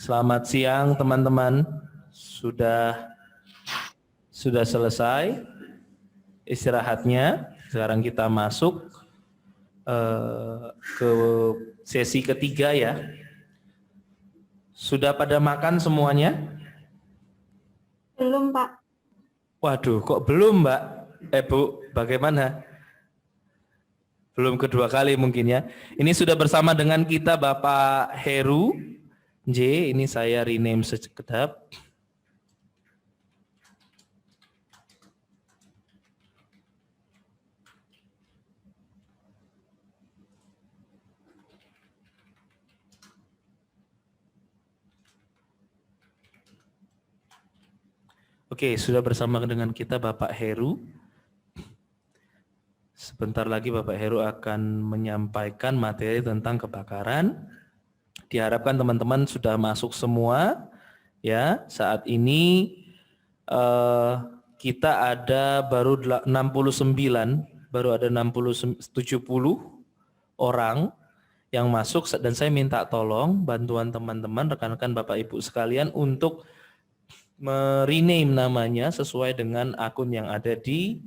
Selamat siang teman-teman. Sudah selesai istirahatnya. Sekarang kita masuk ke sesi ketiga ya. Sudah pada makan semuanya? Belum, Pak. Waduh, kok belum, Mbak? Bu, bagaimana? Belum kedua kali mungkin ya. Ini sudah bersama dengan kita Bapak Heru J. Ini saya rename sekedap. Oke, sudah bersama dengan kita Bapak Heru. Sebentar lagi Bapak Heru akan menyampaikan materi tentang kebakaran. Diharapkan teman-teman sudah masuk semua. Ya, saat ini kita ada baru 70 orang yang masuk, dan saya minta tolong bantuan teman-teman, rekan-rekan Bapak Ibu sekalian untuk rename namanya sesuai dengan akun yang ada di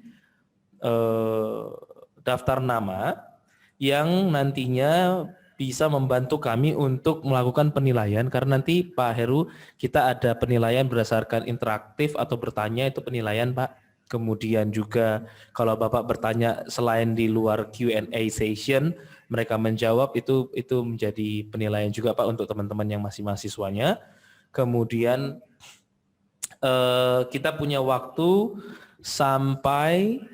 daftar nama, yang nantinya bisa membantu kami untuk melakukan penilaian, karena nanti Pak Heru kita ada penilaian berdasarkan interaktif atau bertanya, itu penilaian Pak. Kemudian juga kalau Bapak bertanya selain di luar Q&A session, mereka menjawab, itu menjadi penilaian juga Pak untuk teman-teman yang masih mahasiswanya. Kemudian kita punya waktu sampai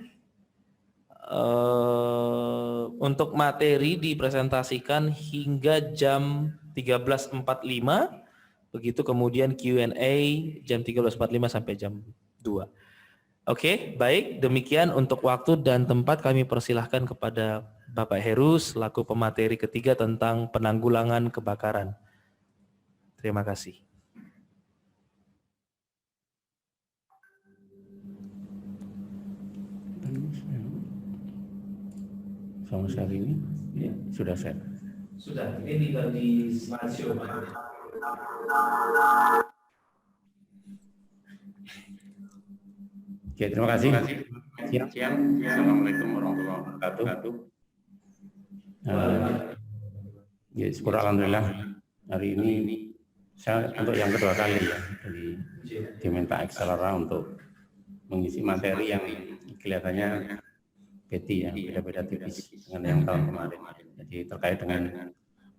untuk materi dipresentasikan hingga jam 13.45, begitu. Kemudian Q&A jam 13.45 sampai jam 2. Oke, baik, demikian untuk waktu dan tempat kami persilahkan kepada Bapak Heru selaku pemateri ketiga tentang penanggulangan kebakaran. Terima kasih. Sama sekali ini ya, sudah set. Sudah, ini tinggal di slideshow. Oke, terima kasih. Siang. Assalamualaikum warahmatullahi wabarakatuh. Ya, syukur alhamdulillah hari ini saya untuk yang kedua kali ya, jadi diminta Accelera untuk mengisi materi yang kelihatannya beda ya, beda-beda tipis dengan yang tahun kemarin. Jadi terkait dengan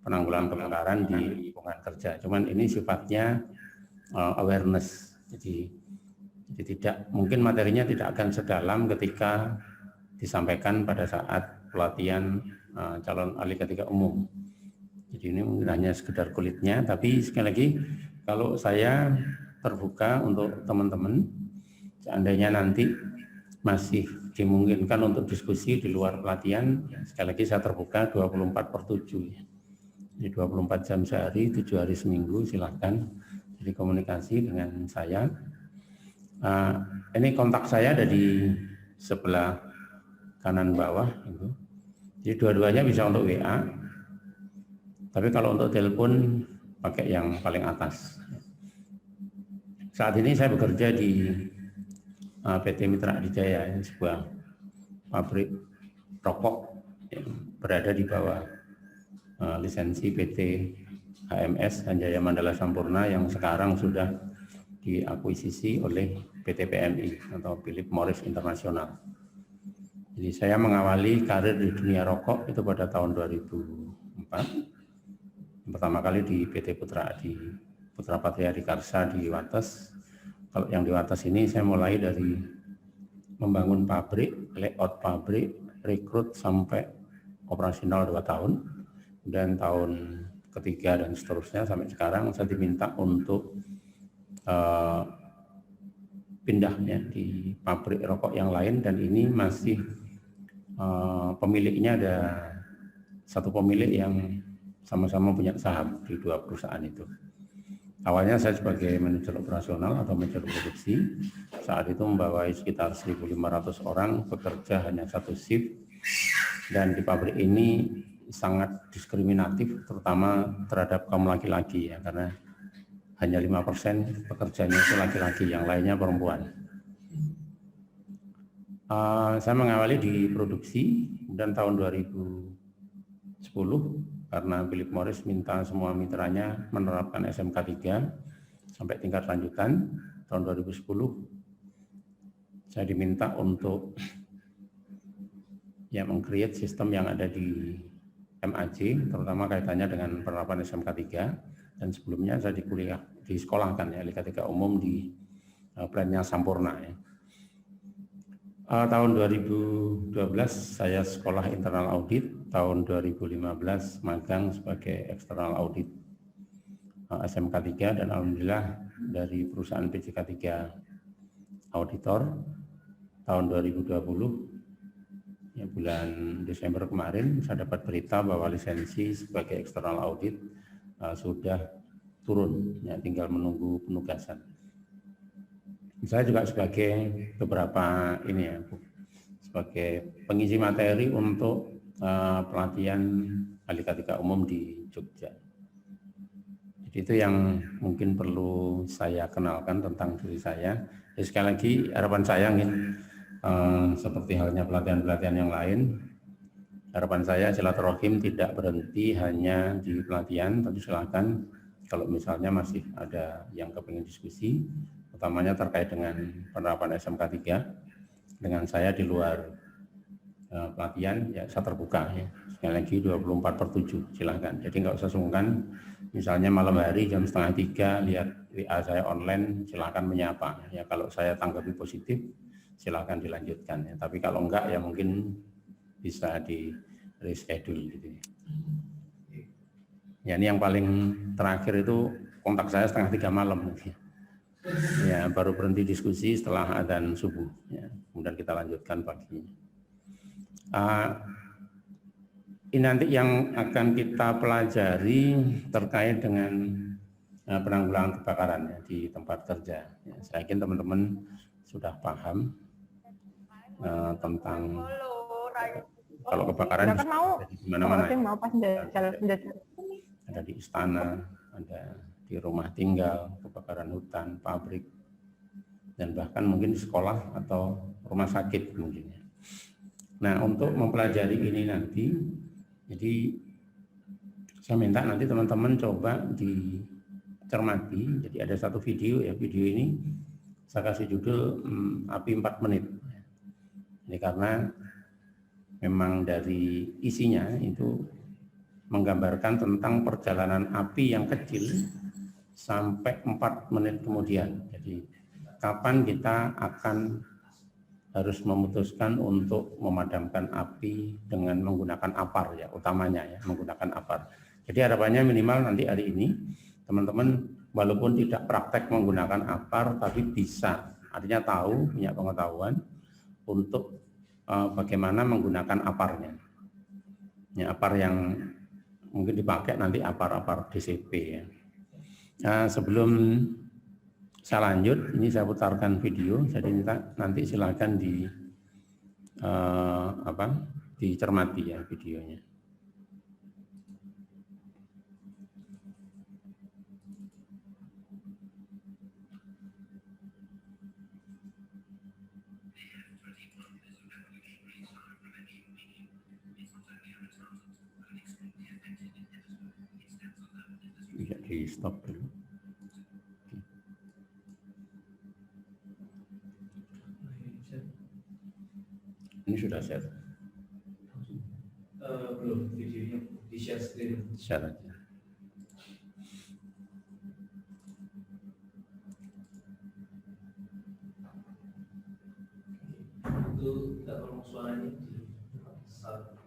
penanggulangan kebakaran di lingkungan kerja. Cuman ini sifatnya awareness. Jadi tidak mungkin materinya tidak akan sedalam ketika disampaikan pada saat pelatihan calon ahli ketika umum. Jadi ini mungkin hanya sekedar kulitnya, tapi sekali lagi kalau saya terbuka untuk teman-teman, seandainya nanti masih dimungkinkan untuk diskusi di luar pelatihan, sekali lagi saya terbuka 24/7 ya. Jadi 24 jam sehari, 7 hari seminggu, silahkan jadi komunikasi dengan saya. Ini kontak saya ada di sebelah kanan bawah gitu. Jadi dua-duanya bisa untuk WA, tapi kalau untuk telepon pakai yang paling atas. Saat ini saya bekerja di PT Mitra Adijaya, sebuah pabrik rokok yang berada di bawah lisensi PT HMS Hanjaya Mandala Sampurna yang sekarang sudah diakuisisi oleh PT PMI atau Philip Morris International. Jadi saya mengawali karir di dunia rokok itu pada tahun 2004. Pertama kali di PT Putra Patria Adikarsa di Wates. Kalau yang di Wates ini saya mulai dari membangun pabrik, layout pabrik, rekrut sampai operasional 2 tahun. Dan tahun ketiga dan seterusnya sampai sekarang saya diminta untuk pindahnya di pabrik rokok yang lain, dan ini masih pemiliknya ada satu pemilik yang sama-sama punya saham di 2 perusahaan itu. Awalnya saya sebagai manajer operasional atau manajer produksi, saat itu membawai sekitar 1.500 orang, bekerja hanya 1 shift, dan di pabrik ini sangat diskriminatif, terutama terhadap kaum laki-laki ya, karena hanya 5% pekerjanya itu laki-laki, yang lainnya perempuan. Saya mengawali di produksi, kemudian tahun 2010 karena Philip Morris minta semua mitranya menerapkan SMK 3 sampai tingkat lanjutan. Tahun 2010 saya diminta untuk meng-create sistem yang ada di MAJ, terutama kaitannya dengan penerapan SMK 3, dan sebelumnya saya disekolahkan LK 3 umum di plannya Sampurna. Tahun 2012 saya sekolah internal audit, tahun 2015 magang sebagai external audit SMK 3, dan alhamdulillah dari perusahaan PJK 3 auditor. Tahun 2020 bulan Desember kemarin saya dapat berita bahwa lisensi sebagai external audit sudah turun, tinggal menunggu penugasan. Saya juga sebagai beberapa sebagai pengisi materi untuk pelatihan LK 3 umum di Jogja. Jadi itu yang mungkin perlu saya kenalkan tentang diri saya. Jadi sekali lagi harapan saya seperti halnya pelatihan-pelatihan yang lain, harapan saya silaturahim tidak berhenti hanya di pelatihan, tapi silakan kalau misalnya masih ada yang kepingin diskusi, utamanya terkait dengan penerapan SMK 3 dengan saya di luar pelatihan, saya terbuka ya. Sekali lagi 24/7 silahkan. Jadi nggak usah sungkan, misalnya malam hari jam 2:30 lihat WA saya online, silahkan menyapa ya. Kalau saya tanggapi positif silahkan dilanjutkan ya. Tapi kalau enggak ya mungkin bisa di reschedule gitu. Ya ini yang paling terakhir itu kontak saya 2:30 malam. Ya baru berhenti diskusi setelah adzan subuh. Ya, kemudian kita lanjutkan pagi. Ini nanti yang akan kita pelajari terkait dengan penanggulangan kebakaran ya, di tempat kerja. Ya, saya yakin teman-teman sudah paham tentang kalau kebakaran di mana-mana. Ada di istana, ada di rumah tinggal, kebakaran hutan, pabrik, dan bahkan mungkin di sekolah atau rumah sakit mungkin. Nah, untuk mempelajari ini nanti, jadi saya minta nanti teman-teman coba dicermati. Jadi ada satu video ya, video ini saya kasih judul Api 4 menit. Ini karena memang dari isinya itu menggambarkan tentang perjalanan api yang kecil sampai 4 menit kemudian. Jadi kapan kita akan harus memutuskan untuk memadamkan api dengan menggunakan APAR ya, utamanya ya, menggunakan APAR. Jadi harapannya minimal nanti hari ini teman-teman walaupun tidak praktek menggunakan APAR tapi bisa, artinya tahu, punya pengetahuan untuk bagaimana menggunakan APAR-nya. Ya, APAR yang mungkin dipakai nanti APAR DCP ya. Nah, sebelum saya lanjut, ini saya putarkan video, jadi nanti silakan dicermati ya videonya. Bisa di stop dulu. Ini sudah share. Belum, videonya di share screen. Share aja. Itu kita tolong suaranya di start.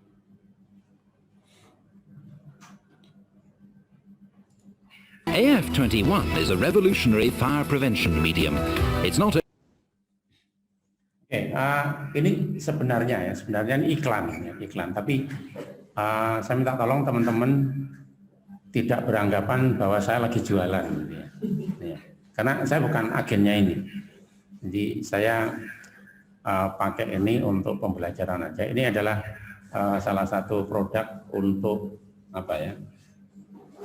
AF21 is a revolutionary fire prevention medium. It's not a ini sebenarnya ini iklan, tapi saya minta tolong teman-teman tidak beranggapan bahwa saya lagi jualan, gitu ya. Karena saya bukan agennya ini, jadi saya pakai ini untuk pembelajaran aja. Ini adalah salah satu produk untuk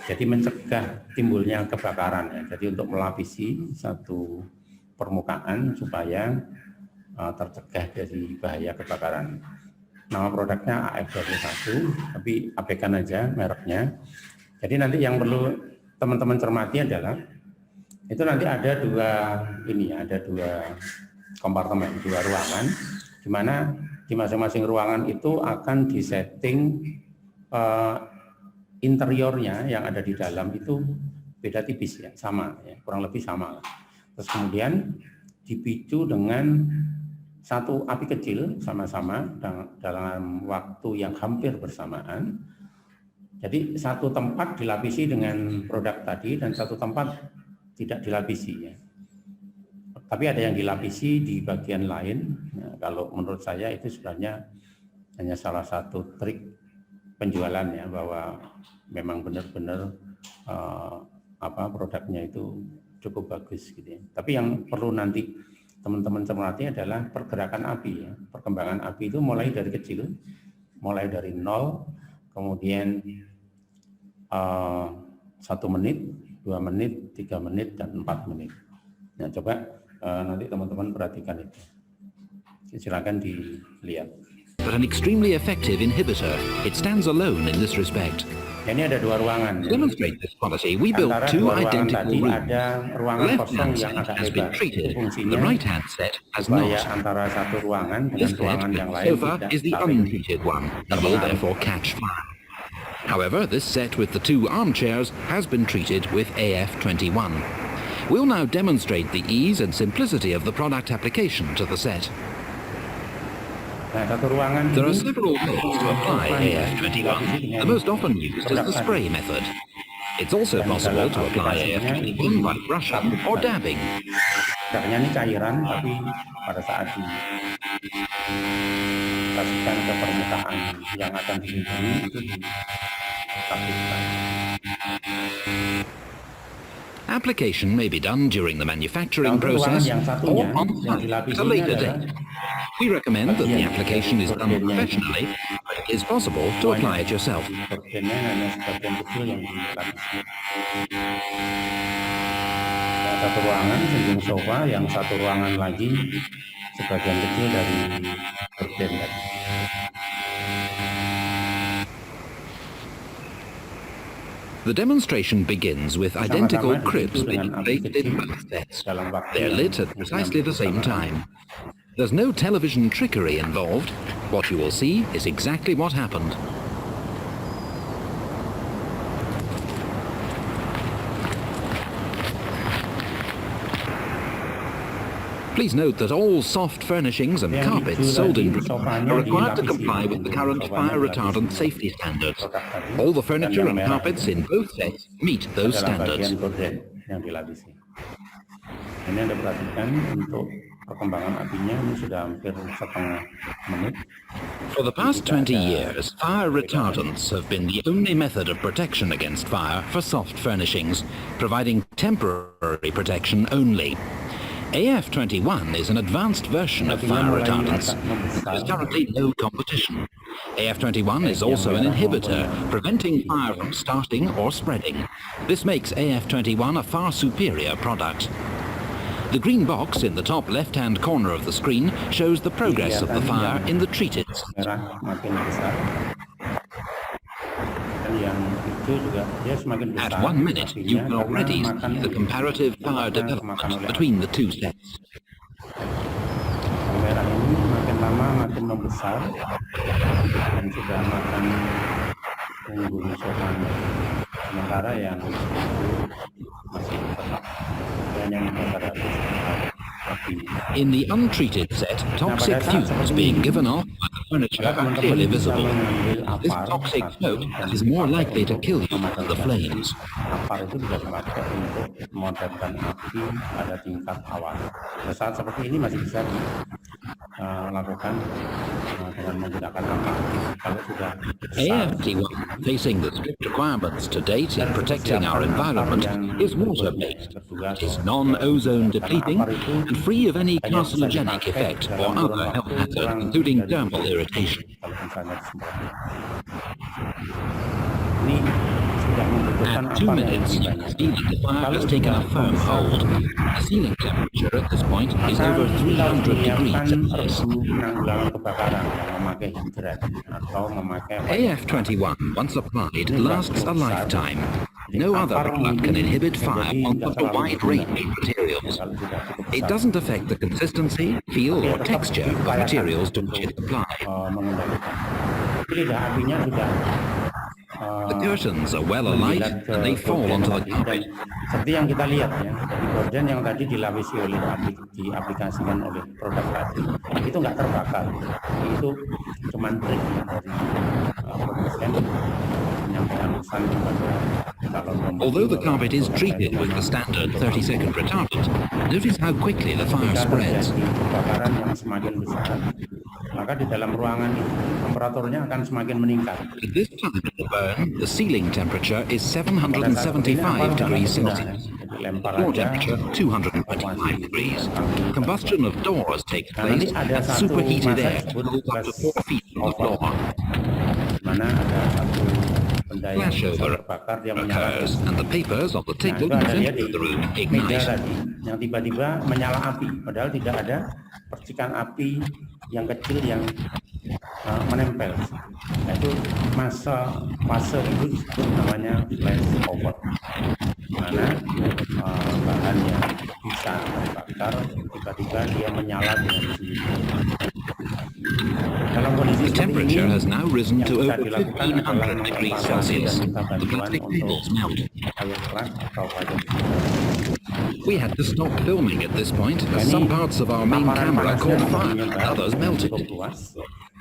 Jadi mencegah timbulnya kebakaran ya. Jadi untuk melapisi satu permukaan supaya tercegah dari bahaya kebakaran. Nama produknya AF21, tapi abaikan aja mereknya. Jadi nanti yang perlu teman-teman cermati adalah itu nanti ada dua kompartemen, dua ruangan, di mana di masing-masing ruangan itu akan disetting interiornya yang ada di dalam itu beda tipis ya, sama ya, kurang lebih sama. Terus kemudian dipicu dengan satu api kecil sama-sama dalam waktu yang hampir bersamaan. Jadi satu tempat dilapisi dengan produk tadi dan satu tempat tidak dilapisi ya. Tapi ada yang dilapisi di bagian lain. Nah, kalau menurut saya itu sebenarnya hanya salah satu trik penjualan ya, bahwa memang benar-benar produknya itu cukup bagus gitu ya. Tapi yang perlu nanti teman-teman cermati adalah pergerakan api ya. Perkembangan api itu mulai dari kecil, mulai dari 0, kemudian 1 menit, 2 menit, 3 menit, dan 4 menit. Nah, coba nanti teman-teman perhatikan itu. Silakan dilihat. But an extremely effective inhibitor. It stands alone in this respect. Ini ada dua ruangan. To demonstrate this quality, we built Antara two dua ruangan identical tadi rooms. ada The ruangan kosong left-hand yang set agak has been lebar. treated. Fungsinya The right-hand set has supaya not. antara satu ruangan dengan This set ruangan with yang the lain sofa tidak is the saling untreated one and will therefore catch fire. However, this set with the two armchairs has been treated with AF21. We'll now demonstrate the ease and simplicity of the product application to the set. Nah, satu ruangan There are ini several ways to apply AF21. The most often used is the spray method. It's also possible to apply AF21 by brushing or dabbing. sebenarnya ini cairan, tapi pada saat dikasihkan ke permukaan yang akan dilindungi itu ditakutkan. Application may be done during the manufacturing Untuk ruangan process yang or satunya on yang site at dilapisi a later adalah date. We recommend that the application is done professionally, but it is possible to apply it yourself. bagiannya hanya sebagian kecil yang dilapisi. Yang satu ruangan cenderung sofa, yang satu ruangan lagi sebagian kecil dari gorden tadi. The demonstration begins with identical cribs being placed in both sets. They're lit at precisely the same time. There's no television trickery involved. What you will see is exactly what happened. Please note that all soft furnishings and carpets sold in Britain are required to comply with the current fire retardant safety standards. All the furniture and carpets in both sets meet those standards. Bagian gorden yang dilapisi. Ini Anda perhatikan untuk perkembangan apinya ini sudah hampir setengah menit. For the past 20 years, fire retardants have been the only method of protection against fire for soft furnishings, providing temporary protection only. AF21 is an advanced version of fire retardants. There is currently no competition. AF21 is also an inhibitor, preventing fire from starting or spreading. This makes AF21 a far superior product. The green box in the top left-hand corner of the screen shows the progress of the fire in the treated. Merah makin besar. Dan yang hijau juga dia semakin besar. At 1 minute, you can already see the comparative fire development between the two sets. Yang merah ini makin lama makin membesar dan sudah makan penghuni sofanya. Sementara yang masih tetap hanya 400 api. In the untreated set, toxic fumes being given off by the furniture are clearly visible. This toxic smoke is more likely to kill you than the flames. Apar itu bisa dipakai untuk memadamkan api pada tingkat awal. Pada saat seperti ini masih bisa dilakukan dengan menggunakan apar. Kalau sudah besar, AF21, facing the strict requirements to date in protecting our environment, is water-based. It is non-ozone depleting and free of any carcinogenic effect or other health hazard, including thermal irritation. Kalau misalnya disemprot. Ini sudah membutuhkan At 2 apar yang minutes, lebih you can banyak. see that the fire Kalau has taken a sudah firm membesar, hold. The ceiling temperature at this point is maka over kita harus 300 degrees menyiapkan Celsius. regu penanggulangan kebakaran yang memakai hidran atau memakai AF21, once applied, lasts a lifetime. No other product can inhibit fire on such a wide range of materials. It doesn't affect the consistency, feel, or texture of materials to which it's applied. mengendalikan. Tapi lidah apinya sudah The curtains are well alight menjilat ke and they fall gorden onto the tadi. Dan carpet. seperti yang kita lihat ya, dari gorden yang tadi dilapisi oleh diaplikasikan oleh produk tadi, itu nggak terbakar. Itu cuman trik dari produsen menyampaikan pesan kepada calon pembeli. Although the carpet is treated with the standard 30-second retardant, notice how quickly the fire Jika spreads. terjadi kebakaran yang semakin besar, maka di dalam ruangan itu temperaturnya akan semakin meningkat. At this time of the burn, the ceiling temperature is 775 degrees Celsius. Floor temperature 225 degrees. Combustion of doors takes place and superheated air cools up to 4 feet from the floor. Mana ada satu benda yang Flashover terbakar yang menyala. occurs and the papers on the Nah, table itu in the ada lihat center di of the room meja ignite. tadi yang tiba-tiba menyala api, padahal tidak ada percikan api yang kecil yang menempel. Nah, itu fase itu disebut namanya flashover, di mana bahan yang bisa terbakar tiba-tiba dia menyala dengan sendirinya. Dalam kondisi The seperti ini, temperature has now risen yang to bisa over dilakukan adalah 1500 degrees mengevakuasi dan Celsius. minta The bantuan plastic untuk tables melt. fire truck atau fire. We had to stop filming at this point as some parts of our main camera caught fire and others melted.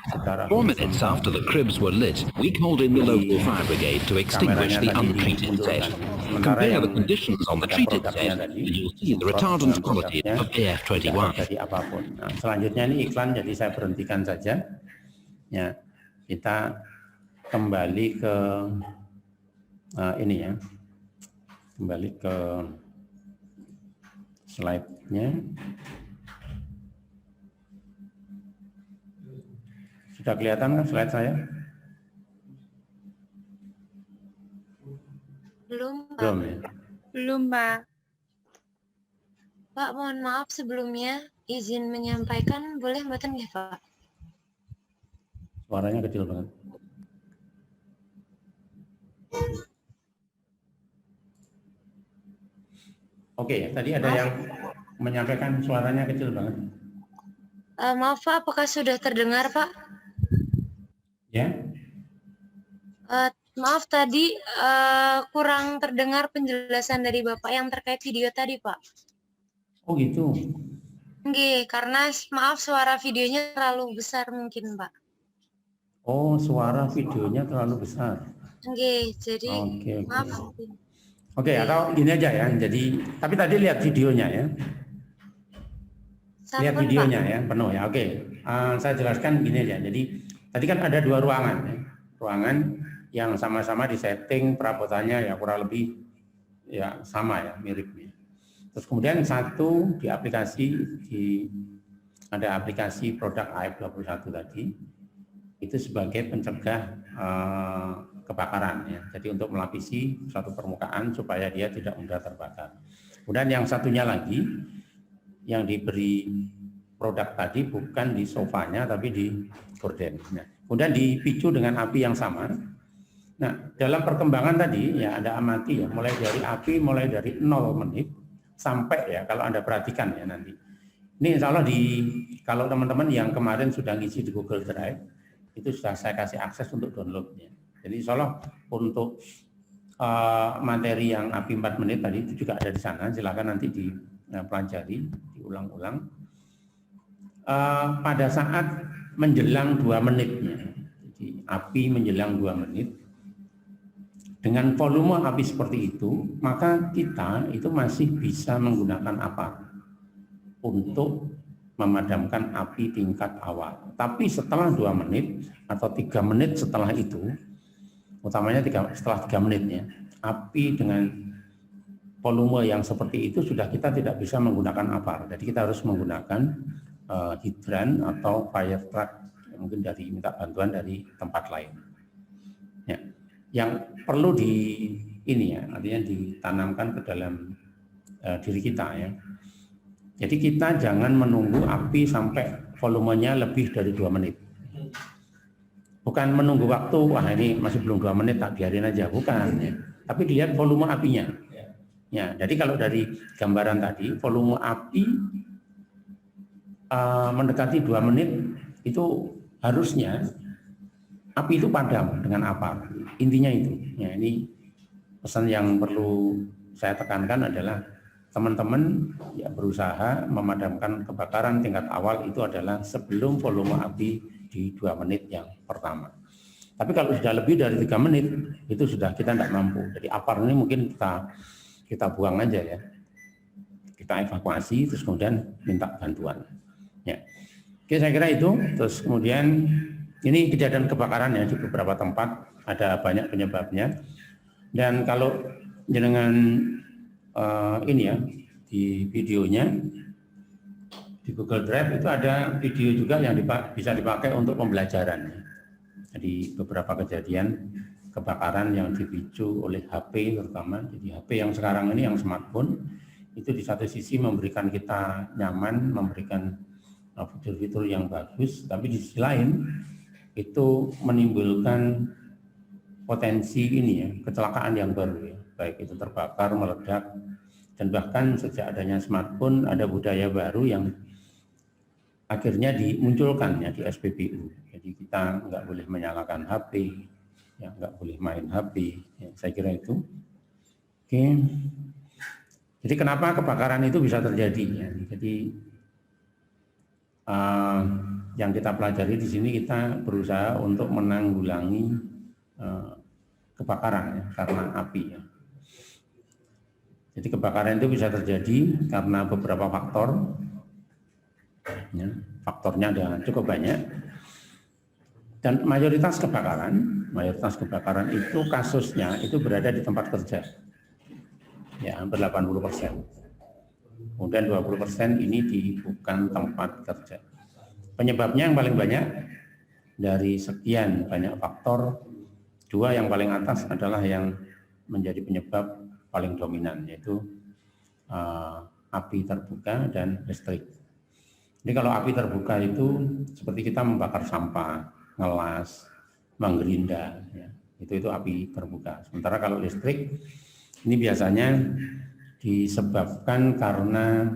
4 minutes after the cribs were lit, we called in the local fire brigade to extinguish the untreated set. Compare the conditions on the treated set and you'll see the retardant quality of AF21. Jadi apapun. Nah, selanjutnya ini iklan, jadi saya berhentikan saja. Ya, kita kembali ke ini ya, kembali ke slide-nya. Sudah kelihatan kan slide saya? Belum, Pak. Belum ya? Belum, Pak. Pak, mohon maaf sebelumnya izin menyampaikan boleh mboten nggih, Pak? Suaranya kecil banget. Oke, tadi ada yang menyampaikan suaranya kecil banget. Maaf, Pak, apakah sudah terdengar, Pak? Ya? Maaf tadi kurang terdengar penjelasan dari Bapak yang terkait video tadi, Pak. Oh gitu. Nggih, karena maaf suara videonya terlalu besar mungkin, Pak. Oh, suara videonya terlalu besar. Nggih, jadi Oke. maaf. Oke, atau gini aja ya. Jadi, tapi tadi lihat videonya ya. Lihat Sampun, videonya Pak. ya, penuh ya. Oke, saya jelaskan gini aja. Jadi, tadi kan ada 2 ruangan ya. Ruangan yang sama-sama disetting perabotannya ya kurang lebih ya sama ya, mirip-mirip. Terus kemudian satu di aplikasi, ada aplikasi produk AF21 tadi, itu sebagai pencegah kebakaran ya. Jadi untuk melapisi suatu permukaan supaya dia tidak mudah terbakar. Kemudian yang satunya lagi yang diberi produk tadi bukan di sofanya tapi di gorden. Nah, kemudian dipicu dengan api yang sama. Nah, dalam perkembangan tadi ya ada amati ya, mulai dari api mulai dari 0 menit sampai ya kalau Anda perhatikan ya nanti. Ini insya Allah kalau teman-teman yang kemarin sudah ngisi di Google Drive itu sudah saya kasih akses untuk downloadnya. Jadi insya Allah untuk materi yang api 4 menit tadi itu juga ada di sana. Silakan nanti dipelajari, diulang-ulang. Pada saat menjelang 2 menitnya, jadi api menjelang 2 menit, dengan volume api seperti itu, maka kita itu masih bisa menggunakan apar untuk memadamkan api tingkat awal. Tapi setelah 2 menit atau 3 menit setelah itu, utamanya setelah 3 menitnya, api dengan volume yang seperti itu sudah kita tidak bisa menggunakan apar. Jadi kita harus menggunakan hidran atau fire truck, mungkin minta bantuan dari tempat lain. Ya. Yang perlu ini ya, artinya ditanamkan ke dalam diri kita ya. Jadi kita jangan menunggu api sampai volumenya lebih dari 2 menit. Bukan menunggu waktu, wah ini masih belum 2 menit tak biarin aja, bukan ya. Tapi dilihat volume apinya. Ya, jadi kalau dari gambaran tadi, volume api mendekati 2 menit itu harusnya api itu padam dengan apa? Intinya itu. Ya, ini pesan yang perlu saya tekankan adalah teman-teman ya berusaha memadamkan kebakaran tingkat awal itu adalah sebelum volume api di 2 menit yang pertama. Tapi kalau sudah lebih dari 3 menit itu sudah kita tidak mampu. Jadi apar ini mungkin kita buang aja ya. Kita evakuasi terus kemudian minta bantuan. Ya. Oke, saya kira itu. Terus kemudian ini kejadian kebakaran ya di beberapa tempat, ada banyak penyebabnya. Dan kalau dengan ini ya di videonya di Google Drive itu ada video juga yang bisa dipakai untuk pembelajaran. Jadi beberapa kejadian kebakaran yang dipicu oleh HP terutama. Jadi HP yang sekarang ini yang smartphone itu di satu sisi memberikan kita nyaman, memberikan fitur-fitur yang bagus, tapi di sisi lain itu menimbulkan potensi ini ya, kecelakaan yang baru ya, baik itu terbakar, meledak, dan bahkan sejak adanya smartphone ada budaya baru yang akhirnya dimunculkan ya di SPBU. Jadi kita nggak boleh menyalakan HP, ya nggak boleh main HP. Ya, saya kira itu. Oke. Jadi kenapa kebakaran itu bisa terjadi? Ya? Jadi yang kita pelajari di sini kita berusaha untuk menanggulangi kebakaran ya, karena api. Ya. Jadi kebakaran itu bisa terjadi karena beberapa faktor. Ya, faktornya ada cukup banyak. Dan mayoritas kebakaran itu kasusnya itu berada di tempat kerja. Ya, hampir 80%. Kemudian 20% ini di bukan tempat kerja. Penyebabnya yang paling banyak dari sekian banyak faktor, 2 yang paling atas adalah yang menjadi penyebab paling dominan, yaitu api terbuka dan listrik. Jadi kalau api terbuka itu seperti kita membakar sampah, ngelas, menggerinda, ya. Itu api terbuka. Sementara kalau listrik ini biasanya disebabkan karena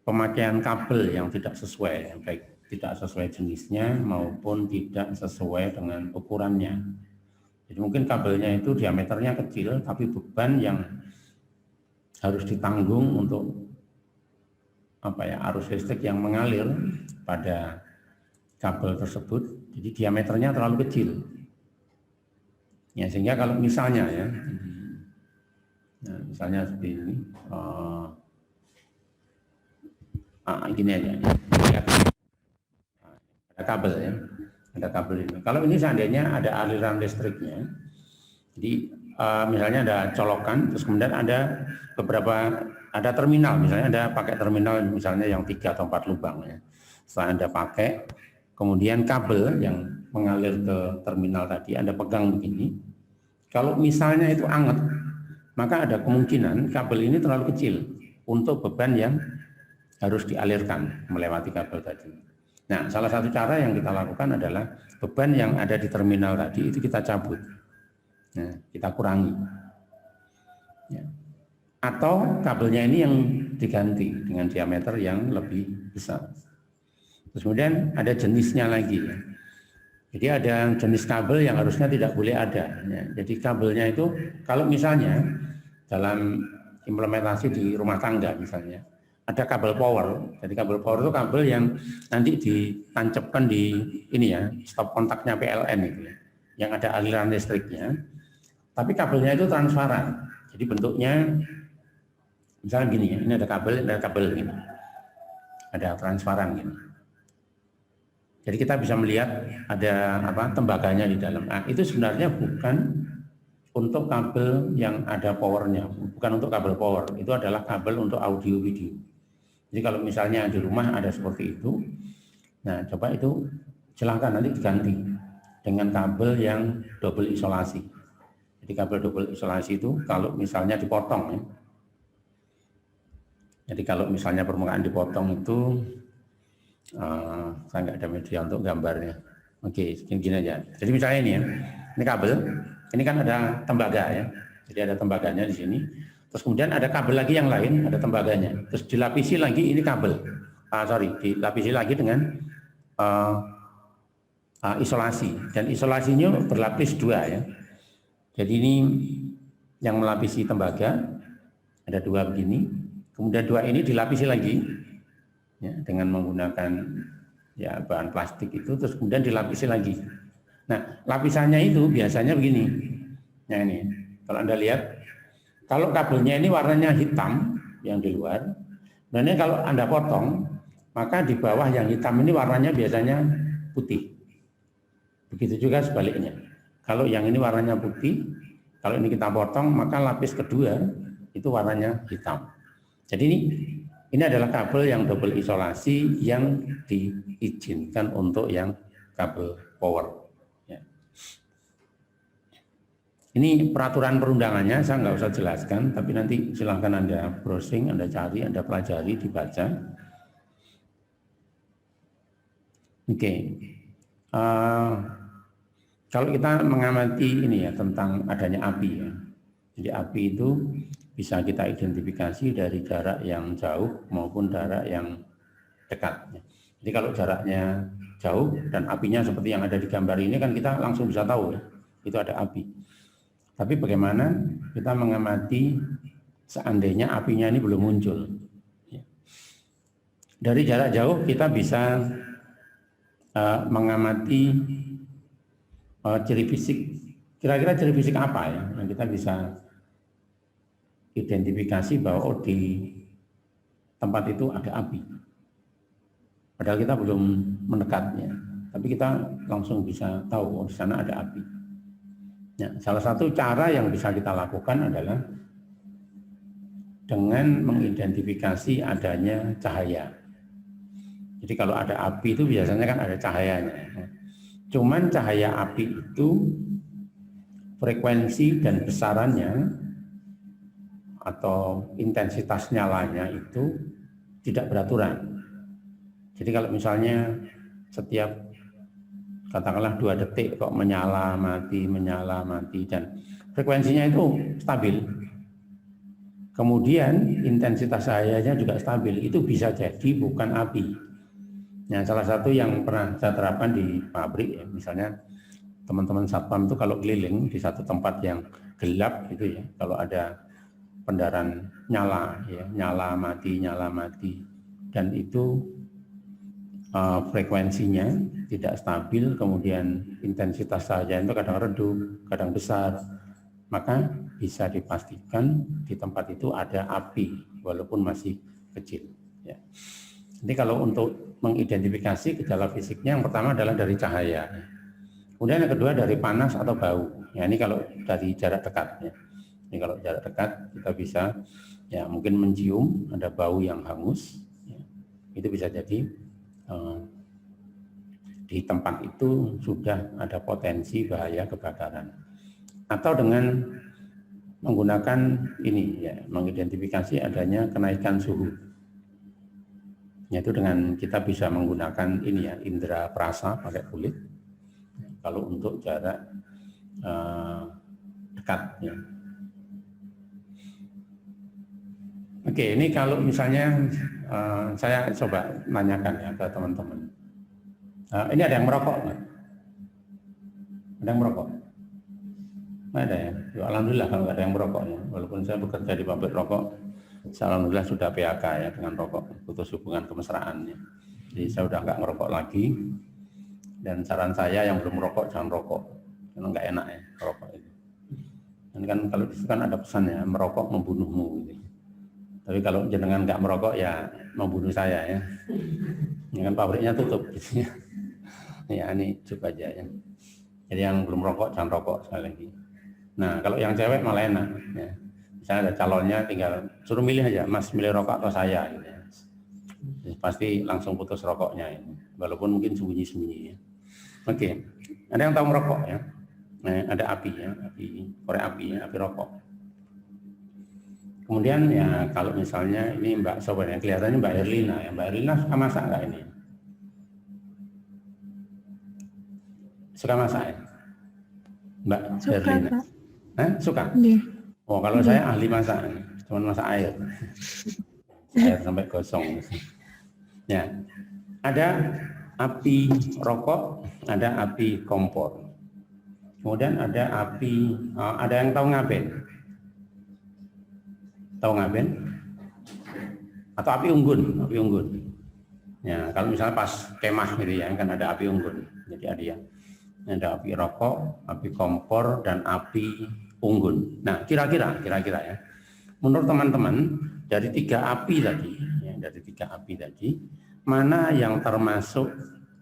pemakaian kabel yang tidak sesuai, baik tidak sesuai jenisnya maupun tidak sesuai dengan ukurannya. Jadi mungkin kabelnya itu diameternya kecil, tapi beban yang harus ditanggung untuk arus listrik yang mengalir pada kabel tersebut, jadi diameternya terlalu kecil. Ya, sehingga kalau misalnya ya, nah, misalnya seperti ini, gini aja, ada kabel ya, ada kabel ini. Kalau ini seandainya ada aliran listriknya, jadi misalnya ada colokan, terus kemudian ada ada terminal, misalnya ada pakai terminal misalnya yang 3 atau 4 lubang ya. Setelah Anda pakai, kemudian kabel yang mengalir ke terminal tadi Anda pegang begini. Kalau misalnya itu anget, maka ada kemungkinan kabel ini terlalu kecil untuk beban yang harus dialirkan melewati kabel tadi. Nah, salah satu cara yang kita lakukan adalah beban yang ada di terminal tadi itu kita cabut. Nah, kita kurangi. Ya. Atau kabelnya ini yang diganti dengan diameter yang lebih besar. Terus kemudian ada jenisnya lagi. Ya. Jadi ada jenis kabel yang harusnya tidak boleh ada. Ya. Jadi kabelnya itu kalau misalnya dalam implementasi di rumah tangga misalnya ada kabel power. Jadi kabel power itu kabel yang nanti ditancapkan di ini ya stop kontaknya PLN itu ya, yang ada aliran listriknya. Tapi kabelnya itu transparan. Jadi bentuknya misalnya gini ya, ini ada kabel ini. Ada transparan gini. Jadi kita bisa melihat ada tembaganya di dalam. Nah, itu sebenarnya bukan untuk kabel yang ada powernya, bukan untuk kabel power. Itu adalah kabel untuk audio video. Jadi kalau misalnya di rumah ada seperti itu, nah coba itu silahkan nanti diganti dengan kabel yang double isolasi. Jadi Jadi kabel double isolasi itu kalau misalnya dipotong ya. Jadi kalau misalnya permukaan dipotong itu, saya nggak ada media untuk gambarnya. Oke, gini aja. Jadi misalnya ini ya, ini kabel, ini kan ada tembaga ya. Jadi ada tembaganya di sini. Terus kemudian ada kabel lagi yang lain, ada tembaganya. Terus dilapisi lagi ini kabel. Dilapisi lagi dengan isolasi. Dan isolasinya berlapis 2 ya. Jadi ini yang melapisi tembaga, ada 2 begini. Kemudian 2 ini dilapisi lagi ya, dengan menggunakan ya bahan plastik itu, terus kemudian dilapisi lagi. Nah, lapisannya itu biasanya begini. Nah ini, kalau Anda lihat, kalau kabelnya ini warnanya hitam yang di luar, dan kalau Anda potong, maka di bawah yang hitam ini warnanya biasanya putih. Begitu juga sebaliknya. Kalau yang ini warnanya putih, kalau ini kita potong, maka lapis kedua itu warnanya hitam. Jadi ini adalah kabel yang double isolasi yang diizinkan untuk yang kabel power. Ya. Ini peraturan perundangannya, saya nggak usah jelaskan, tapi nanti silahkan Anda browsing, Anda cari, Anda pelajari, dibaca. Oke. Kalau kita mengamati ini ya tentang adanya api ya. Jadi api itu bisa kita identifikasi dari jarak yang jauh maupun jarak yang dekat. Jadi kalau jaraknya jauh dan apinya seperti yang ada di gambar ini kan kita langsung bisa tahu ya, itu ada api. Tapi bagaimana kita mengamati seandainya apinya ini belum muncul? Dari jarak jauh kita bisa mengamati ciri fisik. Kira-kira ciri fisik apa ya yang kita bisa identifikasi bahwa di tempat itu ada api. Padahal kita belum mendekatnya, tapi kita langsung bisa tahu di sana ada api. Ya, salah satu cara yang bisa kita lakukan adalah dengan mengidentifikasi adanya cahaya. Jadi kalau ada api itu biasanya kan ada cahayanya. Cuman cahaya api itu frekuensi dan besarannya atau intensitas nyalanya itu tidak beraturan. Jadi kalau misalnya setiap katakanlah 2 detik kok menyala mati dan frekuensinya itu stabil. Kemudian intensitas cahayanya juga stabil, itu bisa jadi bukan api. Nah, salah satu yang pernah saya terapkan di pabrik ya, misalnya teman-teman satpam itu kalau keliling di satu tempat yang gelap gitu ya, kalau ada pendaran nyala ya, nyala mati dan itu frekuensinya tidak stabil, kemudian intensitas cahaya itu kadang redup, kadang besar, maka bisa dipastikan di tempat itu ada api walaupun masih kecil ya. Jadi kalau untuk mengidentifikasi gejala fisiknya yang pertama adalah dari cahaya. Kemudian yang kedua dari panas atau bau. Ya ini kalau dari jarak dekat ya. Ini kalau jarak dekat kita bisa ya mungkin mencium ada bau yang hangus. Ya. Itu bisa jadi di tempat itu sudah ada potensi bahaya kebakaran. Atau dengan menggunakan ini ya mengidentifikasi adanya kenaikan suhu. Yaitu dengan kita bisa menggunakan ini ya indera perasa pakai kulit kalau untuk jarak dekat ya. Oke, ini kalau misalnya saya coba nanyakan ya ke teman-teman. Ini ada yang merokok nggak? Ada yang merokok? Nggak ada ya? Ya, alhamdulillah kalau nggak ada yang merokok ya. Walaupun saya bekerja di pabrik rokok, alhamdulillah sudah PHK ya dengan rokok, putus hubungan kemesraan ya. Jadi saya udah nggak ngerokok lagi. Dan saran saya yang belum merokok jangan rokok, karena nggak enak ya rokok itu. Dan kan kalau itu kan ada pesan ya, merokok membunuhmu. Gitu. Tapi kalau jenengan nggak merokok ya membunuh saya ya. Ini kan pabriknya tutup gitu ya. Ya ini coba aja ya. Jadi yang belum merokok jangan rokok sekali lagi. Nah kalau yang cewek malah enak ya. Misalnya ada calonnya tinggal suruh milih aja, Mas milih rokok atau saya gitu ya. Jadi, pasti langsung putus rokoknya ini. Walaupun mungkin sembunyi-sembunyi ya. Oke, ada yang tahu merokok ya? ada api ya, api korek api ya, api rokok. Kemudian ya kalau misalnya ini Mbak Sobat ya, kelihatannya Mbak Herlina ya, Mbak Herlina suka masak nggak ini? Suka masak ya? Mbak Herlina? Suka? Oh kalau saya ahli masak, cuma masak air. Air sampai gosong. Ya, ada api rokok, ada api kompor. Kemudian ada api, ada yang tahu ngaben? Tahu ngaben? Atau api unggun, api unggun. Ya, kalau misalnya pas kemah gitu ya, kan ada api unggun. Jadi ada api rokok, api kompor, dan api unggun. Nah, kira-kira ya, menurut teman-teman dari 3 api tadi, ya, dari 3 api tadi, mana yang termasuk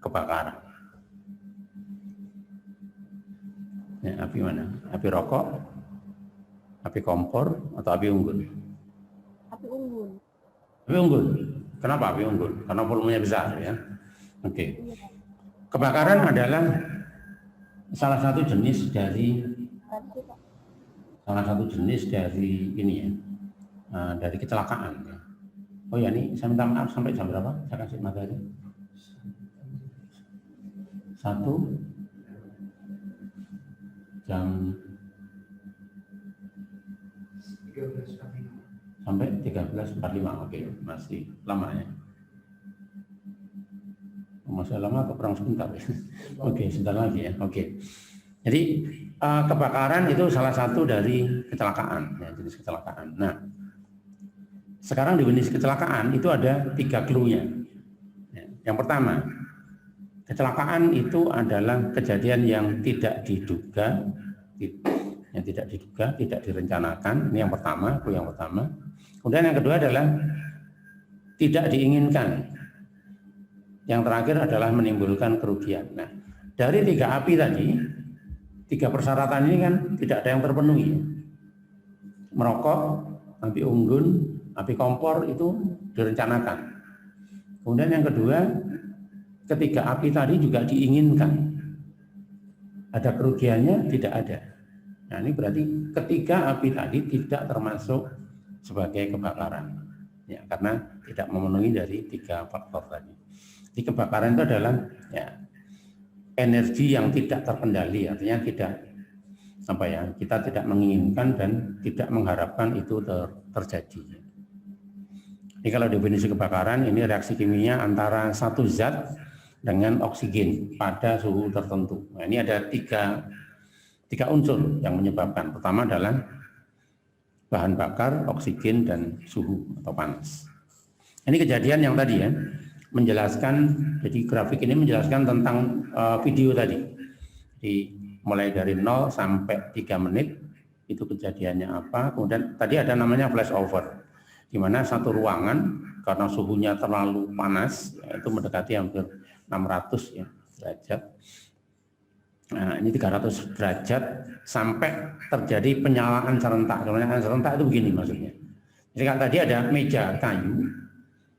kebakaran? Ya, api mana? Api rokok, api kompor, atau api unggun? Api unggun. Api unggun. Kenapa api unggun? Karena volumenya besar ya. Oke. Kebakaran adalah salah satu jenis dari ini ya, dari kecelakaan. Oh ya, ini saya minta maaf sampai jam berapa? Saya kasih materi. 1 jam sampai 13.45. Oke, masih lama ya. Masih lama atau kurang sebentar? Oke, sebentar lagi ya. Oke. Jadi kebakaran itu salah satu dari kecelakaan, ya, jenis kecelakaan. Nah, sekarang di jenis kecelakaan itu ada 3 clue-nya. Yang pertama, kecelakaan itu adalah kejadian yang tidak diduga, tidak direncanakan. Ini yang pertama, clue yang pertama. Kemudian yang kedua adalah tidak diinginkan. Yang terakhir adalah menimbulkan kerugian. Nah, dari 3 api tadi, 3 persyaratan ini kan tidak ada yang terpenuhi. Merokok, api unggun, api kompor itu direncanakan. Kemudian yang kedua, ketiga api tadi juga diinginkan. Ada kerugiannya? Tidak ada. Nah, ini berarti ketiga api tadi tidak termasuk sebagai kebakaran. Ya, karena tidak memenuhi dari 3 faktor tadi. Di kebakaran itu adalah ya, energi yang tidak terkendali, artinya kita tidak menginginkan dan tidak mengharapkan itu terjadi. Jadi kalau definisi kebakaran ini reaksi kimia antara satu zat dengan oksigen pada suhu tertentu. Nah, ini ada tiga unsur yang menyebabkan. Pertama adalah bahan bakar, oksigen, dan suhu atau panas. Ini kejadian yang tadi ya, menjelaskan, jadi grafik ini menjelaskan tentang video tadi. Jadi mulai dari 0 sampai 3 menit itu kejadiannya apa. Kemudian tadi ada namanya flash over, di mana satu ruangan karena suhunya terlalu panas, itu mendekati hampir 600 ya, derajat. Nah, ini 300 derajat sampai terjadi penyalaan serentak. Penyalaan serentak itu begini maksudnya. Jadi kan tadi ada meja kayu.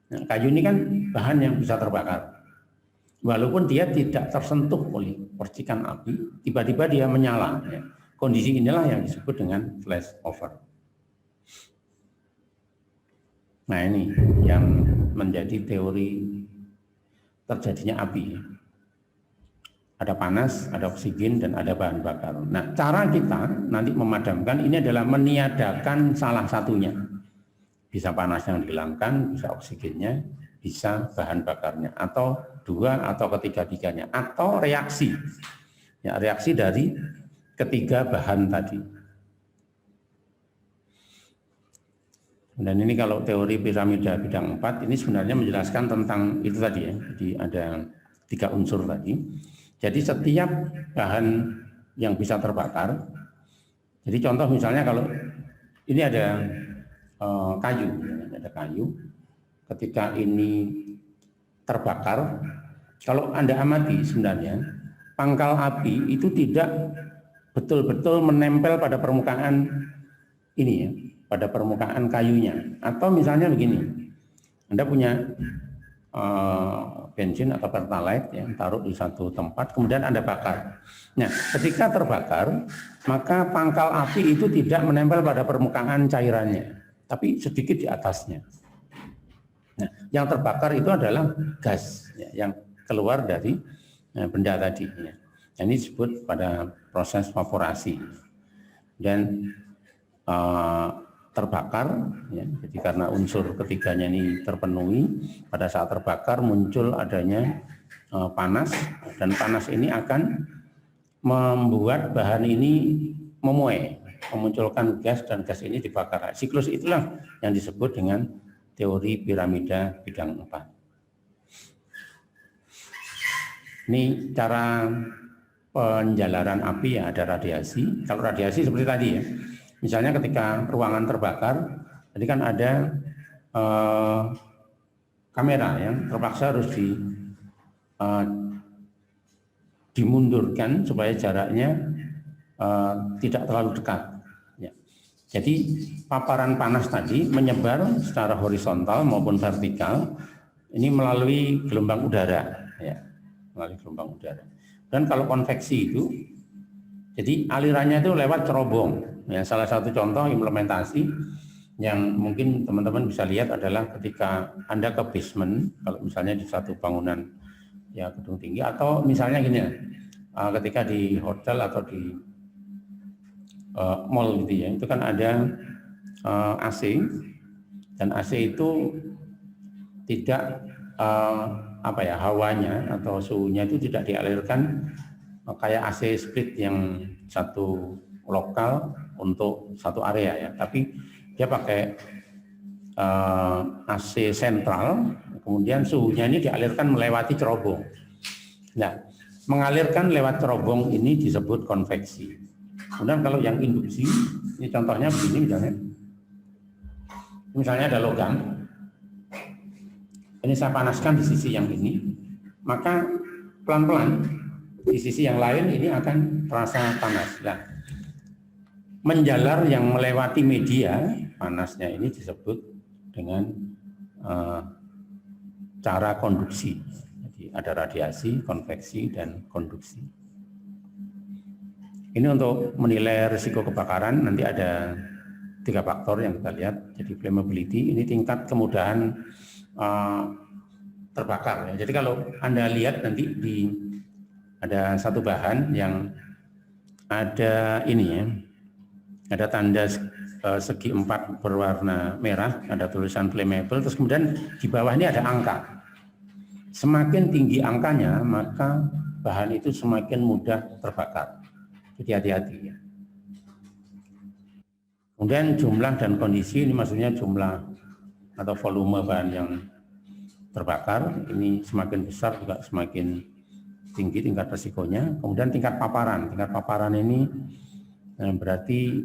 Nah, kayu ini kan bahan yang bisa terbakar. Walaupun dia tidak tersentuh oleh percikan api, tiba-tiba dia menyala. Ya. Kondisi inilah yang disebut dengan flash over. Nah, ini yang menjadi teori terjadinya api. Ada panas, ada oksigen, dan ada bahan bakar. Nah, cara kita nanti memadamkan ini adalah meniadakan salah satunya. Bisa panas yang dihilangkan, bisa oksigennya, bisa bahan bakarnya, atau 2 atau ketiga-tiganya, atau reaksi. Ya, reaksi dari ketiga bahan tadi. Dan ini kalau teori piramida bidang 4 ini sebenarnya menjelaskan tentang itu tadi ya. Jadi ada 3 unsur tadi. Jadi setiap bahan yang bisa terbakar. Jadi contoh misalnya kalau ini ada kayu, ada kayu. Ketika ini terbakar, kalau Anda amati sebenarnya pangkal api itu tidak betul-betul menempel pada permukaan ini ya, pada permukaan kayunya. Atau misalnya begini, Anda punya bensin atau pertalite yang taruh di satu tempat, kemudian Anda bakar. Nah, ketika terbakar, maka pangkal api itu tidak menempel pada permukaan cairannya, tapi sedikit di atasnya. Nah, yang terbakar itu adalah gas yang keluar dari benda tadi. Ini disebut pada proses evaporasi. Dan terbakar, ya, jadi karena unsur ketiganya ini terpenuhi, pada saat terbakar muncul adanya panas, dan panas ini akan membuat bahan ini memuai, memunculkan gas, dan gas ini dibakar. Siklus itulah yang disebut dengan teori piramida bidang 4. Ini cara penjalaran api, ya, ada radiasi. Kalau radiasi seperti tadi, ya. Misalnya ketika ruangan terbakar, tadi kan ada kamera yang terpaksa harus dimundurkan supaya jaraknya tidak terlalu dekat. Ya. Jadi paparan panas tadi menyebar secara horizontal maupun vertikal ini melalui gelombang udara, ya, melalui gelombang udara. Dan kalau konveksi itu, jadi alirannya itu lewat cerobong. Ya, salah satu contoh implementasi yang mungkin teman-teman bisa lihat adalah ketika Anda ke basement, kalau misalnya di satu bangunan, ya, gedung tinggi, atau misalnya gini, ketika di hotel atau di mall gitu, ya, itu kan ada AC, dan AC itu tidak hawanya atau suhunya itu tidak dialirkan kayak AC split yang satu lokal untuk satu area, ya, tapi dia pakai AC sentral, kemudian suhunya ini dialirkan melewati cerobong. Nah, mengalirkan lewat cerobong ini disebut konveksi. Kemudian kalau yang induksi, ini contohnya begini misalnya ada logam, ini saya panaskan di sisi yang ini, maka pelan-pelan di sisi yang lain ini akan terasa panas. Nah, menjalar yang melewati media panasnya ini disebut dengan cara konduksi. Jadi ada radiasi, konveksi, dan konduksi. Ini untuk menilai risiko kebakaran, nanti ada 3 faktor yang kita lihat. Jadi flammability, ini tingkat kemudahan terbakar. Ya. Jadi kalau Anda lihat nanti ada satu bahan yang ada ini, ya, ada tanda segi 4 berwarna merah, ada tulisan flammable, terus kemudian di bawah ini ada angka. Semakin tinggi angkanya, maka bahan itu semakin mudah terbakar. Jadi hati-hati, ya. Kemudian jumlah dan kondisi, ini maksudnya jumlah atau volume bahan yang terbakar, ini semakin besar juga semakin tinggi tingkat resikonya. Kemudian tingkat paparan ini berarti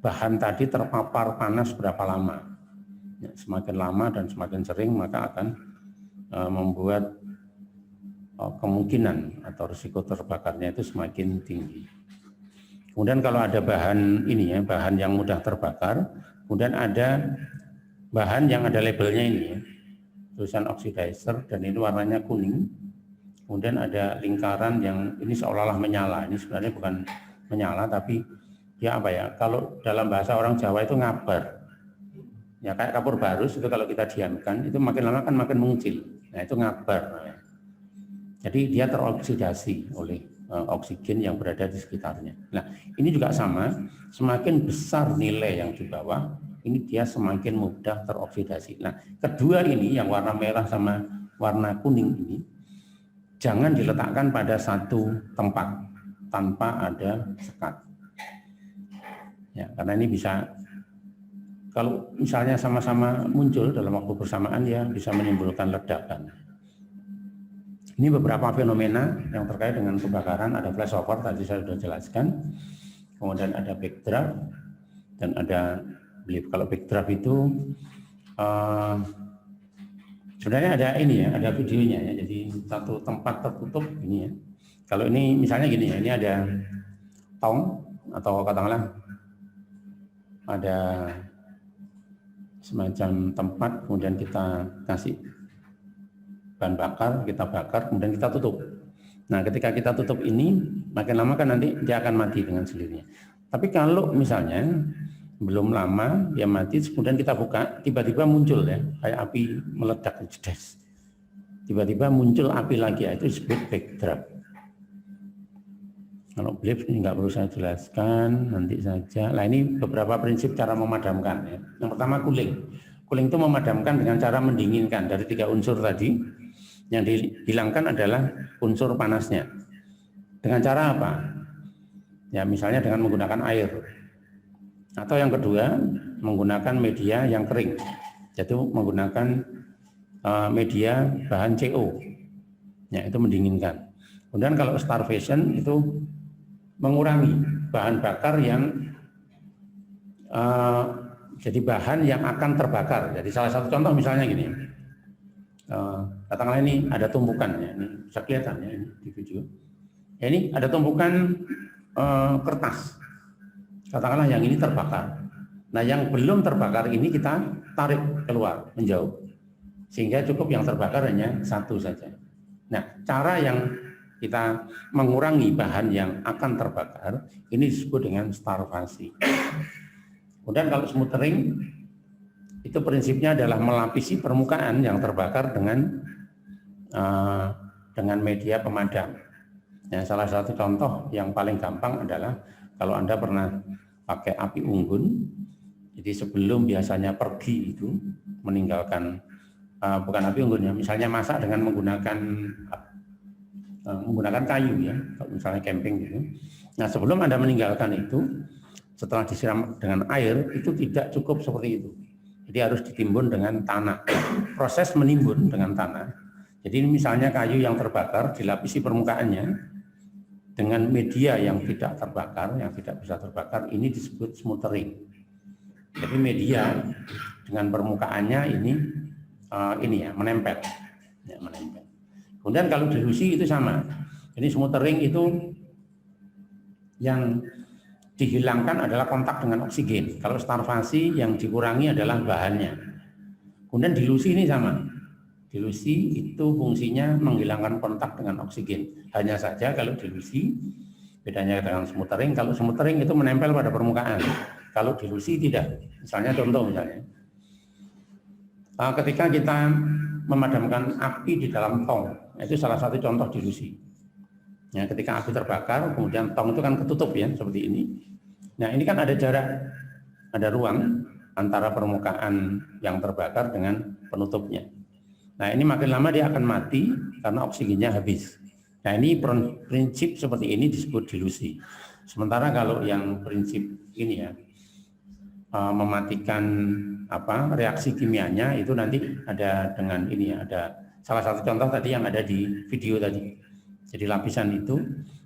bahan tadi terpapar panas berapa lama. Ya, semakin lama dan semakin sering maka akan membuat kemungkinan atau risiko terbakarnya itu semakin tinggi. Kemudian kalau ada bahan ini, ya, bahan yang mudah terbakar, kemudian ada bahan yang ada labelnya ini, ya, tulisan oxidizer, dan ini warnanya kuning. Kemudian ada lingkaran yang ini seolah-olah menyala. Ini sebenarnya bukan menyala, tapi dia kalau dalam bahasa orang Jawa itu ngabar. Ya, kayak kapur barus itu kalau kita diamkan itu makin lama kan makin mengecil. Nah, itu ngabar. Jadi dia teroksidasi oleh oksigen yang berada di sekitarnya. Nah, ini juga sama, semakin besar nilai yang di bawah, ini dia semakin mudah teroksidasi. Nah, kedua ini yang warna merah sama warna kuning ini jangan diletakkan pada satu tempat tanpa ada sekat. Ya, karena ini bisa, kalau misalnya sama-sama muncul dalam waktu bersamaan, ya bisa menimbulkan ledakan. Ini beberapa fenomena yang terkait dengan kebakaran. Ada flashover, tadi saya sudah jelaskan. Kemudian ada backdraft, dan ada blip. Kalau backdraft itu sebenarnya ada ini, ya, ada videonya, ya. Jadi satu tempat tertutup ini, ya. Kalau ini misalnya gini, ya, ini ada tong atau katakanlah ada semacam tempat, kemudian kita kasih bahan bakar, kita bakar, kemudian kita tutup. Nah, ketika kita tutup ini, makin lama kan nanti dia akan mati dengan sendirinya. Tapi kalau misalnya belum lama dia mati, kemudian kita buka, tiba-tiba muncul ya, kayak api meledak, jedes. Tiba-tiba muncul api lagi, itu disebut backdraft. Kalau blip ini nggak perlu saya jelaskan, nanti saja. Nah, ini beberapa prinsip cara memadamkan ya. Yang pertama cooling. Cooling itu memadamkan dengan cara mendinginkan dari 3 unsur tadi. Yang dihilangkan adalah unsur panasnya. Dengan cara apa? Ya misalnya dengan menggunakan air. Atau yang kedua, menggunakan media yang kering. Yaitu menggunakan media bahan CO. Ya, itu mendinginkan. Kemudian kalau starvation itu mengurangi bahan bakar yang jadi bahan yang akan terbakar. Jadi salah satu contoh misalnya gini. Katakanlah ini ada tumpukan ya, ini bisa kelihatan ya ini di video. Ya, ini ada tumpukan kertas. Katakanlah yang ini terbakar. Nah, yang belum terbakar ini kita tarik keluar, menjauh. Sehingga cukup yang terbakar hanya satu saja. Nah, cara yang kita mengurangi bahan yang akan terbakar ini disebut dengan starvasi. Kemudian kalau smothering itu prinsipnya adalah melapisi permukaan yang terbakar dengan media pemadam. Ya, salah satu contoh yang paling gampang adalah kalau Anda pernah pakai api unggun, jadi sebelum biasanya pergi itu meninggalkan bukan api unggun ya, misalnya masak dengan menggunakan kayu ya, kalau misalnya camping gitu. Nah, sebelum Anda meninggalkan itu, setelah disiram dengan air itu tidak cukup seperti itu. Jadi harus ditimbun dengan tanah. Proses menimbun dengan tanah. Jadi misalnya kayu yang terbakar dilapisi permukaannya dengan media yang tidak terbakar, yang tidak bisa terbakar, ini disebut smothering. Jadi media dengan permukaannya ini ya menempel. Ya, menempel. Kemudian kalau dilusi itu sama. Jadi smothering itu yang dihilangkan adalah kontak dengan oksigen. Kalau starvasi yang dikurangi adalah bahannya. Kemudian dilusi ini sama. Dilusi itu fungsinya menghilangkan kontak dengan oksigen. Hanya saja kalau dilusi bedanya dengan smothering. Kalau smothering itu menempel pada permukaan. Kalau dilusi tidak. Misalnya contoh misalnya. Ketika kita memadamkan api di dalam tong, itu salah satu contoh dilusi. Ya, ketika api terbakar, kemudian tong itu kan ketutup ya, seperti ini. Nah, ini kan ada jarak, ada ruang antara permukaan yang terbakar dengan penutupnya. Nah, ini makin lama dia akan mati karena oksigennya habis. Nah, ini prinsip seperti ini disebut dilusi. Sementara kalau yang prinsip ini ya, mematikan reaksi kimianya itu nanti ada dengan ini ya, ada salah satu contoh tadi yang ada di video tadi. Jadi lapisan itu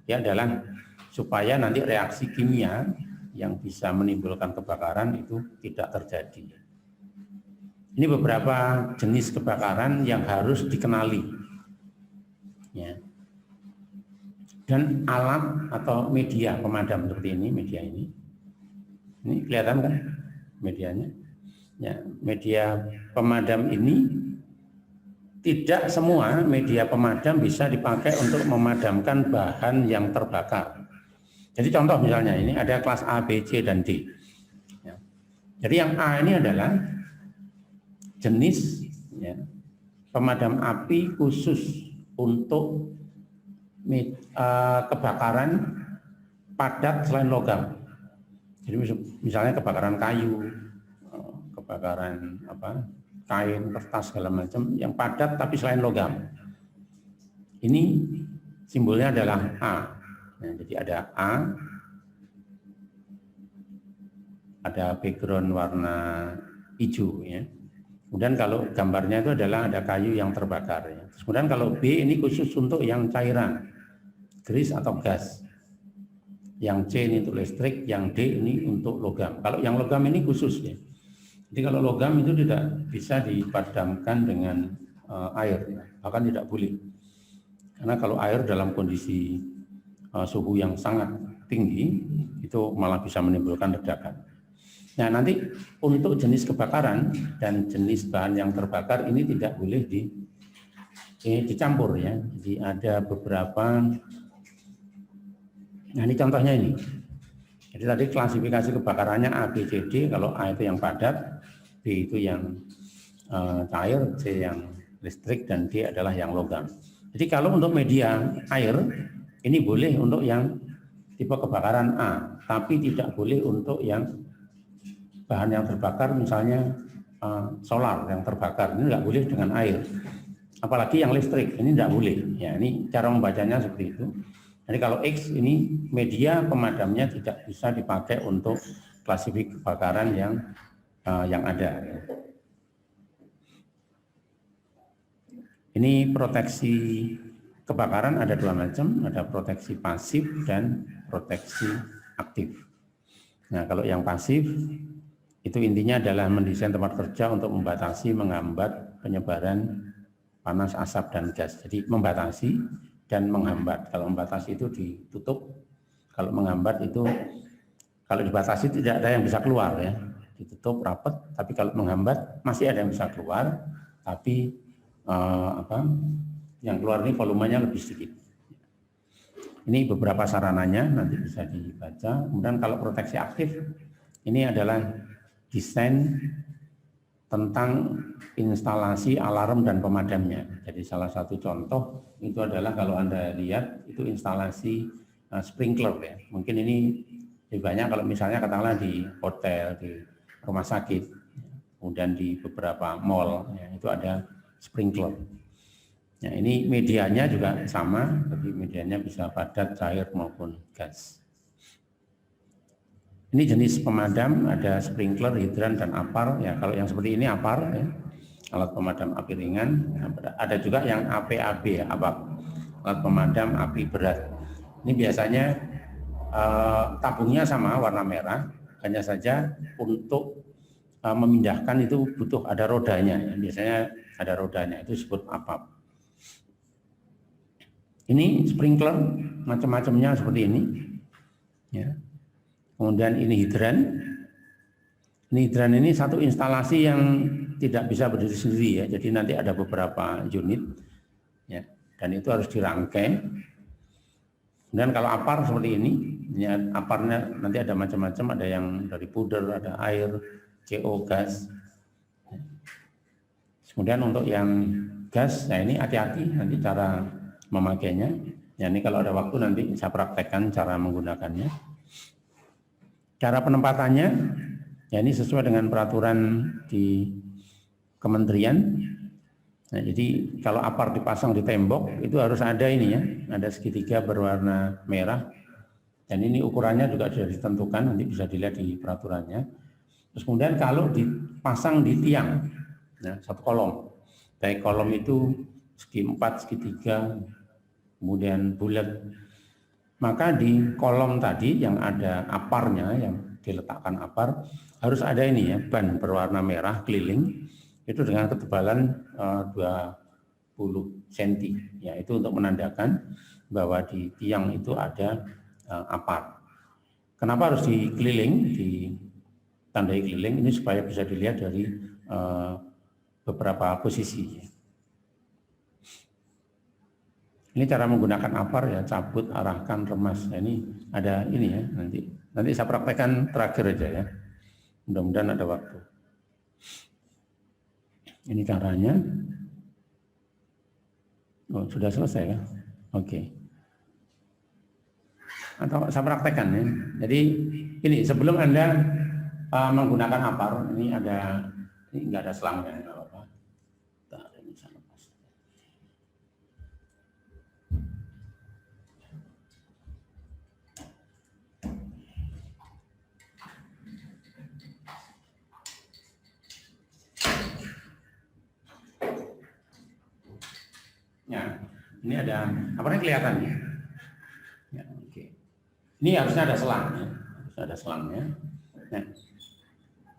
ya adalah supaya nanti reaksi kimia yang bisa menimbulkan kebakaran itu tidak terjadi. Ini beberapa jenis kebakaran yang harus dikenali. Ya. Dan alat atau media pemadam seperti ini, media ini. Ini kelihatan kan medianya? Ya, media pemadam ini tidak semua media pemadam bisa dipakai untuk memadamkan bahan yang terbakar. Jadi contoh misalnya ini ada kelas A, B, C, dan D. Ya. Jadi yang A ini adalah jenis ya, pemadam api khusus untuk kebakaran padat selain logam. Jadi misalnya kebakaran kayu, kebakaran kain, kertas segala macam yang padat tapi selain logam. Ini simbolnya adalah A. Nah, jadi ada A, ada background warna hijau ya. Kemudian kalau gambarnya itu adalah ada kayu yang terbakar ya. Kemudian kalau B ini khusus untuk yang cairan, grease atau gas. Yang C ini untuk listrik, yang D ini untuk logam. Kalau yang logam ini khusus ya. Jadi kalau logam itu tidak bisa dipadamkan dengan air, bahkan tidak boleh. Karena kalau air dalam kondisi suhu yang sangat tinggi, itu malah bisa menimbulkan ledakan. Nah, nanti untuk jenis kebakaran dan jenis bahan yang terbakar ini tidak boleh ini dicampur ya. Jadi ada beberapa. Nah ini contohnya ini. Jadi tadi klasifikasi kebakarannya A, B, C, D. Kalau A itu yang padat, B itu yang cair, C yang listrik, dan D adalah yang logam. Jadi kalau untuk media air, ini boleh untuk yang tipe kebakaran A, tapi tidak boleh untuk yang bahan yang terbakar, misalnya solar yang terbakar. Ini tidak boleh dengan air. Apalagi yang listrik, ini tidak boleh. Ya, ini cara membacanya seperti itu. Jadi kalau X ini media pemadamnya tidak bisa dipakai untuk klasifikasi kebakaran yang ada. Ini proteksi kebakaran ada dua macam, ada proteksi pasif dan proteksi aktif. Nah, kalau yang pasif itu intinya adalah mendesain tempat kerja untuk membatasi, menghambat penyebaran panas, asap, dan gas. Jadi membatasi dan menghambat. Kalau membatasi itu ditutup, kalau menghambat itu, kalau dibatasi tidak ada yang bisa keluar ya, ditutup rapat. Tapi kalau menghambat masih ada yang bisa keluar, tapi yang keluar ini volumenya lebih sedikit. Ini beberapa sarananya, nanti bisa dibaca. Kemudian kalau proteksi aktif, ini adalah desain tentang instalasi alarm dan pemadamnya. Jadi salah satu contoh itu adalah kalau Anda lihat itu instalasi sprinkler ya. Mungkin ini lebih banyak kalau misalnya katakanlah di hotel, di rumah sakit, kemudian di beberapa mall ya, itu ada sprinkler. Ya, ini medianya juga sama, tapi medianya bisa padat, cair maupun gas. Ini jenis pemadam, ada sprinkler, hidran, dan apar. Ya, kalau yang seperti ini apar, ya, alat pemadam api ringan. Ada juga yang APAB, ya, alat pemadam api berat. Ini biasanya tabungnya sama, warna merah. Hanya saja untuk memindahkan itu butuh ada rodanya. Ya. Biasanya ada rodanya, itu disebut APAB. Ini sprinkler, macam-macamnya seperti ini. Ya. Kemudian ini hidran. Ini hidran ini satu instalasi yang tidak bisa berdiri sendiri ya. Jadi nanti ada beberapa unit ya, dan itu harus dirangkai. Dan kalau apar seperti ini aparnya nanti ada macam-macam, ada yang dari puder, ada air, CO, gas. Kemudian untuk yang gas, nah ini hati-hati nanti cara memakainya. Ya ini kalau ada waktu nanti saya praktekkan cara menggunakannya. Cara penempatannya, ya ini sesuai dengan peraturan di kementerian. Nah, jadi kalau apar dipasang di tembok itu harus ada ini ya, ada segitiga berwarna merah. Dan ini ukurannya juga sudah ditentukan, nanti bisa dilihat di peraturannya. Terus kemudian kalau dipasang di tiang, nah, satu kolom, baik kolom itu segi 4, segi 3, kemudian bulat. Maka di kolom tadi yang ada aparnya, yang diletakkan apar, harus ada ini ya, ban berwarna merah keliling, itu dengan ketebalan 20 cm. Ya, itu untuk menandakan bahwa di tiang itu ada apar. Kenapa harus dikeliling, ditandai keliling? Ini supaya bisa dilihat dari beberapa posisi. Ini cara menggunakan apar ya, cabut, arahkan, remas. Nah, ini ada ini ya, nanti saya praktekkan terakhir aja ya. Mudah-mudahan ada waktu. Ini caranya. Oh, sudah selesai ya? Oke. Atau saya praktekkan ya. Jadi ini sebelum Anda menggunakan apar, ini enggak ada selangnya, enggak apa-apa. Ya, ini ada apa yang kelihatan ya? Ya, oke. Ini harusnya ada selang ya, harusnya ada selangnya. Nah,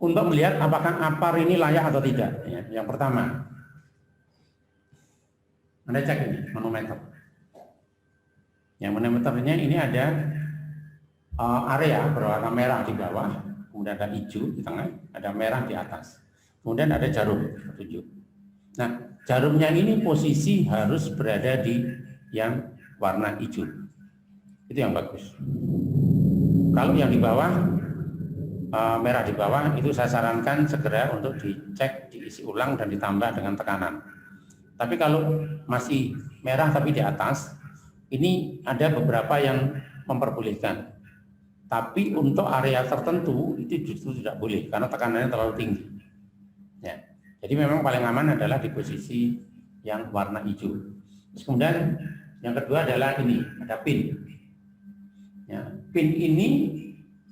untuk melihat apakah apar ini layak atau tidak. Ya, yang pertama, Anda cek ini manometer. Yang manometernya ini ada area berwarna merah di bawah, kemudian ada hijau di tengah, ada merah di atas, kemudian ada jarum petunjuk. Nah, jarumnya ini posisi harus berada di yang warna hijau. Itu yang bagus. Kalau yang di bawah, merah di bawah, itu saya sarankan segera untuk dicek, diisi ulang dan ditambah dengan tekanan. Tapi kalau masih merah tapi di atas, ini ada beberapa yang memperbolehkan. Tapi untuk area tertentu itu justru tidak boleh karena tekanannya terlalu tinggi. Ya. Jadi memang paling aman adalah di posisi yang warna hijau. Terus kemudian yang kedua adalah ini, ada pin. Ya, pin ini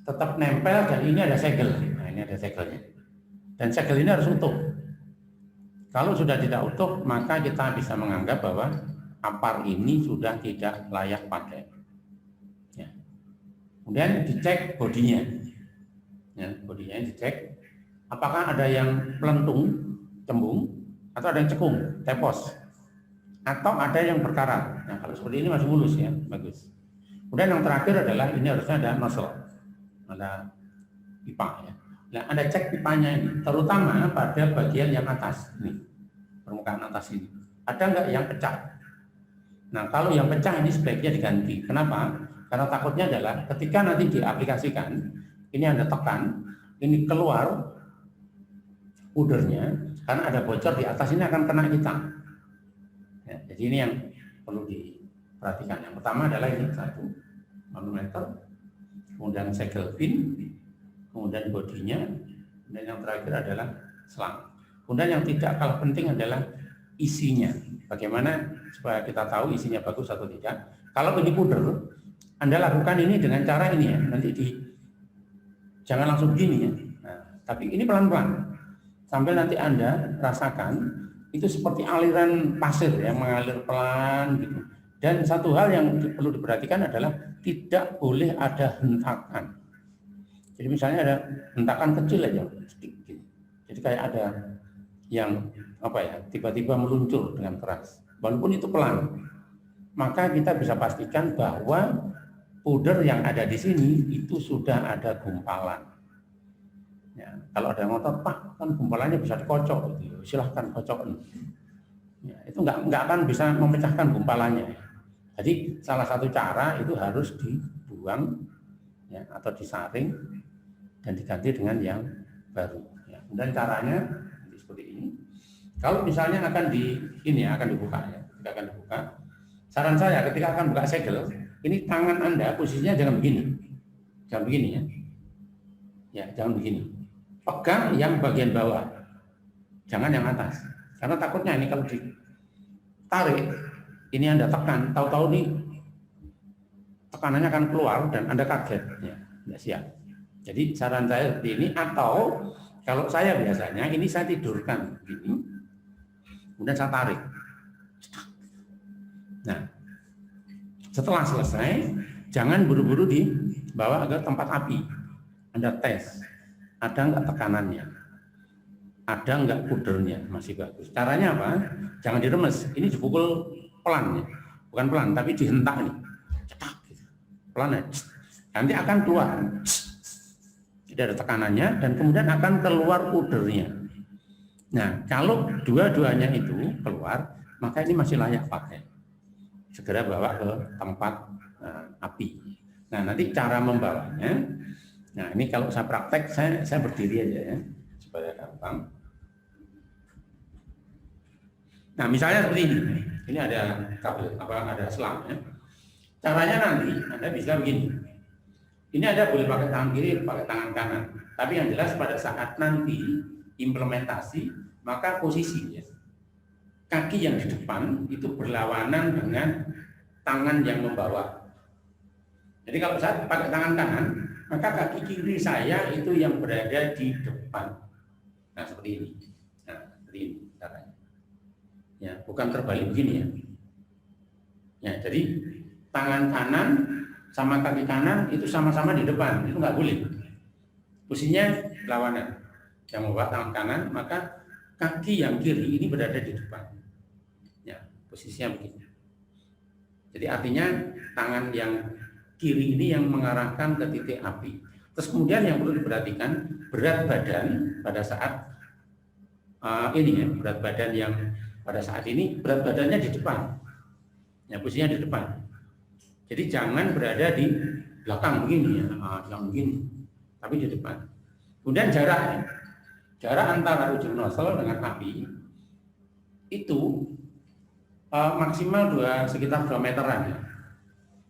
tetap nempel dan ini ada segel. Nah, ini ada segelnya. Dan segel ini harus utuh. Kalau sudah tidak utuh, maka kita bisa menganggap bahwa apar ini sudah tidak layak pakai. Ya. Kemudian dicek bodinya. Ya, bodinya dicek. Apakah ada yang melentung, cembung, atau ada yang cekung, tepos, atau ada yang berkarat. Nah, kalau seperti ini masih mulus ya, bagus. Kemudian yang terakhir adalah ini harusnya ada nozzle, ada pipa ya. Nah, Anda cek pipanya ini, terutama pada bagian yang atas, ini, permukaan atas ini. Ada nggak yang pecah? Nah, kalau yang pecah ini sebaiknya diganti. Kenapa? Karena takutnya adalah ketika nanti diaplikasikan, ini Anda tekan, ini keluar pudernya, karena ada bocor di atas ini akan kena kita. Ya, jadi ini yang perlu diperhatikan. Yang pertama adalah ini 1 manometer, kemudian segel pin, kemudian bodinya, dan yang terakhir adalah selang. Kemudian yang tidak kalah penting adalah isinya. Bagaimana supaya kita tahu isinya bagus atau tidak. Kalau ini puder, Anda lakukan ini dengan cara ini ya. Nanti jangan langsung begini ya. Nah, tapi ini pelan-pelan. Sampai nanti Anda rasakan itu seperti aliran pasir yang mengalir pelan gitu. Dan satu hal yang perlu diperhatikan adalah tidak boleh ada hentakan. Jadi misalnya ada hentakan kecil aja, sedikit. Jadi kayak ada yang tiba-tiba meluncur dengan keras. Walaupun itu pelan, maka kita bisa pastikan bahwa puder yang ada di sini itu sudah ada gumpalan. Ya, kalau ada yang ngotot, Pak, kan gumpalannya bisa dikocok, gitu. Silahkan kocok. Ya, itu nggak akan bisa memecahkan gumpalannya. Jadi salah satu cara itu harus dibuang ya, atau disaring dan diganti dengan yang baru. Ya, dan caranya seperti ini. Kalau misalnya akan dibuka ya, ketika akan dibuka, saran saya ketika akan buka segel, ini tangan Anda posisinya jangan begini, ya. Ya, jangan begini. Pegang yang bagian bawah, jangan yang atas. Karena takutnya ini kalau ditarik, ini Anda tekan, tahu-tahu nih tekanannya akan keluar dan Anda kaget, ya, tidak siap. Jadi saran saya seperti ini, atau kalau saya biasanya ini saya tidurkan begini, kemudian saya tarik. Nah, setelah selesai, jangan buru-buru dibawa ke tempat api. Anda tes, ada nggak tekanannya, ada nggak pudernya, masih bagus. Caranya apa? Jangan diremes, ini dipukul pelan ya, bukan pelan, tapi dihentak nih, cetak, gitu. Pelan ya, nanti akan keluar. Tidak ada tekanannya dan kemudian akan keluar pudernya. Nah, kalau dua-duanya itu keluar, maka ini masih layak pakai. Segera bawa ke tempat api. Nah, nanti cara membawanya. Nah, ini kalau saya praktek, saya berdiri aja ya, supaya gampang. Nah, misalnya seperti ini. Ini ada kabel, ada selang ya. Caranya nanti Anda bisa begini. Ini ada boleh pakai tangan kiri, pakai tangan kanan. Tapi yang jelas pada saat nanti implementasi, maka posisinya kaki yang di depan itu berlawanan dengan tangan yang membawa. Jadi kalau saya pakai tangan kanan, maka kaki kiri saya itu yang berada di depan. Nah, seperti ini. Nah, seperti ini caranya. Ya, bukan terbalik begini ya. Ya, jadi tangan kanan sama kaki kanan itu sama-sama di depan, itu nggak boleh. Posisinya lawanan. Yang membawa tangan kanan, maka kaki yang kiri ini berada di depan. Ya, posisinya begini. Jadi artinya tangan yang kiri ini yang mengarahkan ke titik api. Terus kemudian yang perlu diperhatikan berat badan pada saat ini ya, berat badan yang pada saat ini berat badannya di depan, ya posisinya di depan. Jadi jangan berada di belakang begini, yang begini, tapi di depan. Kemudian jarak antara ujung nozzle dengan api itu maksimal sekitar 2 meteran. Ya.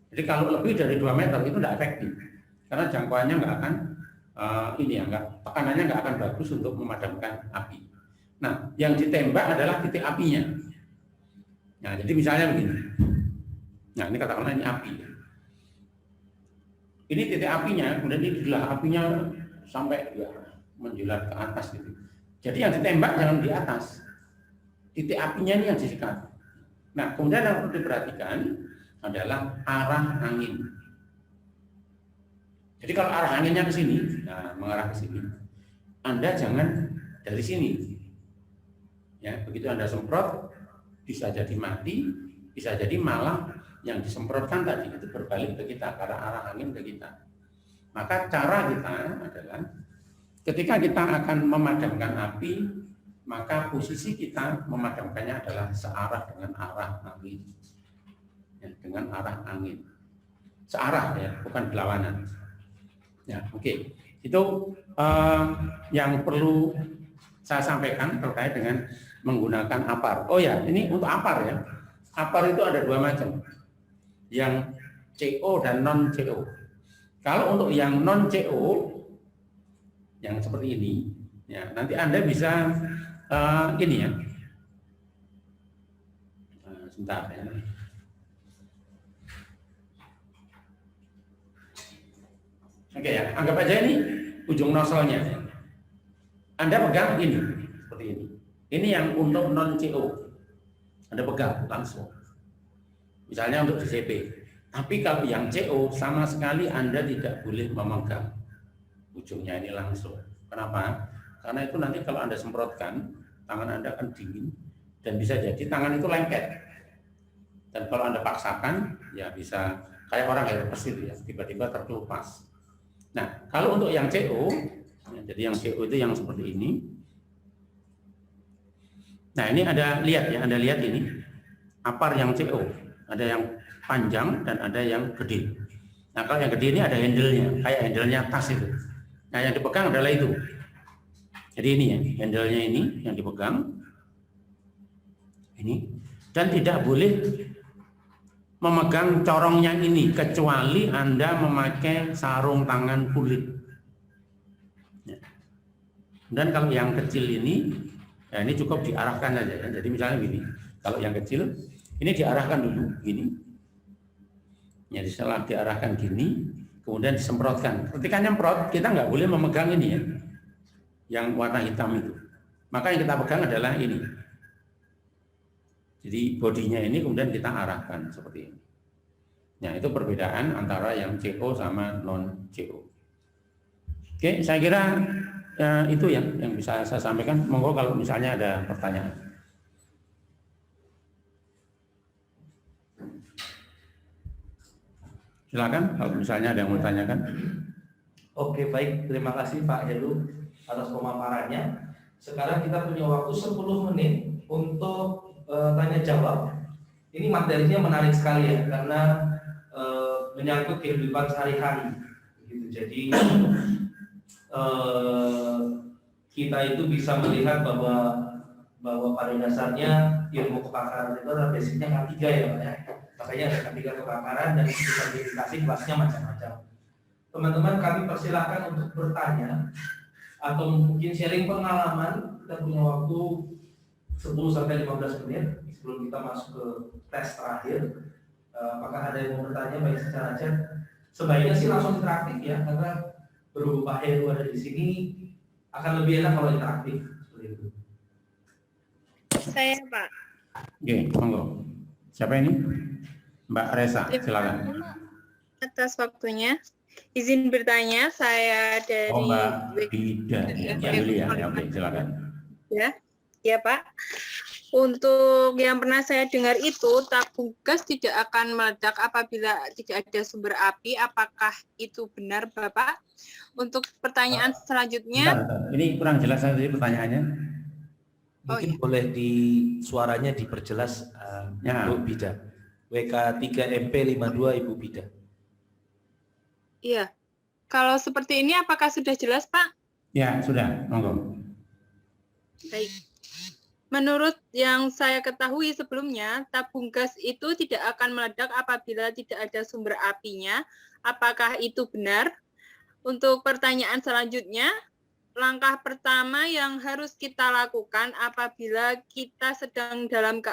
Jadi kalau lebih dari 2 meter itu tidak efektif, karena jangkauannya nggak akan tekanannya nggak akan bagus untuk memadamkan api. Nah, yang ditembak adalah titik apinya. Nah, jadi misalnya begini. Nah, ini katakanlah ini api. Ini titik apinya, kemudian ini adalah apinya sampai ya, menjulat ke atas gitu. Jadi yang ditembak jangan di atas. Titik apinya ini yang disikat. Nah, kemudian yang perlu diperhatikan adalah arah angin. Jadi kalau arah anginnya ke sini, nah mengarah ke sini, Anda jangan dari sini. Ya, begitu Anda semprot, bisa jadi mati, bisa jadi malah yang disemprotkan tadi itu berbalik ke kita karena arah angin ke kita. Maka cara kita adalah ketika kita akan memadamkan api, maka posisi kita memadamkannya adalah searah dengan arah angin. Ya, dengan arah angin. Searah ya, bukan berlawanan. Ya, oke. Itu yang perlu saya sampaikan terkait dengan menggunakan APAR. Oh ya, ini untuk APAR ya. APAR itu ada 2 macam. Yang CO dan non CO. Kalau untuk yang non CO yang seperti ini, ya nanti Anda bisa ini ya. Sebentar ya. Oke ya, anggap aja ini ujung nozzle-nya. Anda pegang ini, seperti ini. Ini yang untuk non CO. Anda pegang langsung. Misalnya untuk DCP. Tapi kalau yang CO sama sekali Anda tidak boleh memegang ujungnya ini langsung. Kenapa? Karena itu nanti kalau Anda semprotkan, tangan Anda akan dingin dan bisa jadi tangan itu lengket. Dan kalau Anda paksakan, ya bisa kayak orang herpes itu ya, tiba-tiba terkelupas. Nah, kalau untuk yang CO, ya, jadi yang CO itu yang seperti ini. Nah, ini ada lihat ya, Anda lihat ini APAR yang CO, ada yang panjang dan ada yang gede. Nah, kalau yang gede ini ada handle-nya, kayak handle-nya tas itu. Nah, yang dipegang adalah itu. Jadi ini ya, handle-nya ini yang dipegang. Ini dan tidak boleh memegang corongnya ini kecuali Anda memakai sarung tangan kulit. Ya. Dan kalau yang kecil ini, ya ini cukup diarahkan saja ya. Jadi misalnya gini, kalau yang kecil ini diarahkan dulu gini. Ya setelah diarahkan gini, kemudian disemprotkan. Ketika nyemprot kita nggak boleh memegang ini ya, yang warna hitam itu. Maka yang kita pegang adalah ini. Jadi bodinya ini kemudian kita arahkan seperti ini. Nah, itu perbedaan antara yang CO sama non CO. Oke, saya kira itu yang bisa saya sampaikan. Monggo kalau misalnya ada pertanyaan. Silakan kalau misalnya ada yang mau tanyakan. Oke, baik. Terima kasih Pak Heru atas pemaparannya. Sekarang kita punya waktu 10 menit untuk tanya jawab. Ini materinya menarik sekali ya, karena menyangkut kehidupan sehari-hari. Gitu. Jadi kita itu bisa melihat bahwa pada dasarnya ilmu kebakaran itu adalah basicnya K3 ya Pak ya. Makanya ada K3 kebakaran dan sertifikasi kelasnya macam-macam. Teman-teman kami persilahkan untuk bertanya atau mungkin sharing pengalaman. Kita punya waktu 10-15 menit sebelum kita masuk ke tes terakhir. Apakah ada yang mau bertanya baik secara chat? Sebaiknya sih langsung interaktif ya, karena berhubung Pak Heru ada di sini akan lebih enak kalau interaktif seperti itu. Saya Pak. Oke, monggo. Siapa ini? Mbak Resa, silakan. Atas waktunya. Izin bertanya, saya dari Mbak Bida. Ya, oke, silakan. Ya Pak. Untuk yang pernah saya dengar itu, tabung gas tidak akan meledak apabila tidak ada sumber api. Apakah itu benar Bapak? Untuk pertanyaan selanjutnya. Bentar. Ini kurang jelas tadi pertanyaannya. Mungkin boleh suaranya diperjelas Ya. Bu Bida. WK3MP52 Ibu Bida. Iya. Kalau seperti ini apakah sudah jelas, Pak? Ya, sudah, monggo. Baik. Menurut yang saya ketahui sebelumnya, tabung gas itu tidak akan meledak apabila tidak ada sumber apinya. Apakah itu benar? Untuk pertanyaan selanjutnya, langkah pertama yang harus kita lakukan apabila kita sedang dalam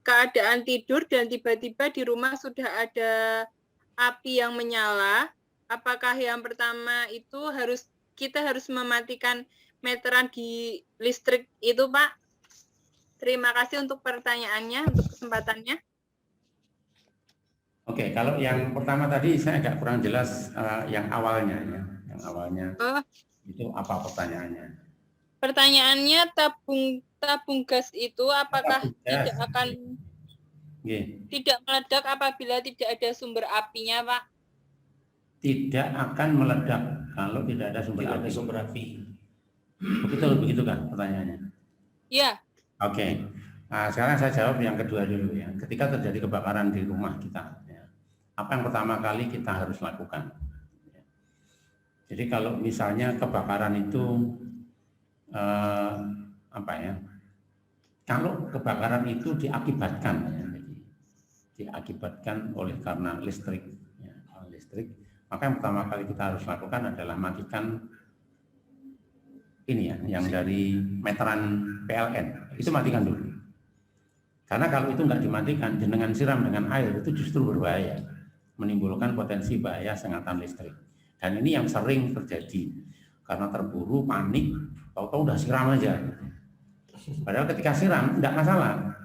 keadaan tidur dan tiba-tiba di rumah sudah ada api yang menyala, apakah yang pertama itu kita harus mematikan meteran di listrik itu, Pak? Terima kasih untuk pertanyaannya, untuk kesempatannya. Oke, kalau yang pertama tadi saya agak kurang jelas yang awalnya ya. Yang awalnya itu apa pertanyaannya? Pertanyaannya tabung gas itu apakah tidak akan tidak meledak apabila tidak ada sumber apinya, Pak? Tidak akan meledak kalau tidak ada sumber api. Begitu kan pertanyaannya? Iya. Oke. Nah, sekarang saya jawab yang kedua dulu ya. Ketika terjadi kebakaran di rumah kita, ya, apa yang pertama kali kita harus lakukan? Jadi kalau misalnya kebakaran itu kalau kebakaran itu diakibatkan, ya, diakibatkan oleh karena listrik, ya, maka yang pertama kali kita harus lakukan adalah matikan ini ya, yang dari meteran PLN itu matikan dulu. Karena kalau itu nggak dimatikan, dengan siram dengan air itu justru berbahaya, menimbulkan potensi bahaya sengatan listrik. Dan ini yang sering terjadi karena terburu, panik, tahu-tahu udah siram aja. Padahal ketika siram nggak masalah,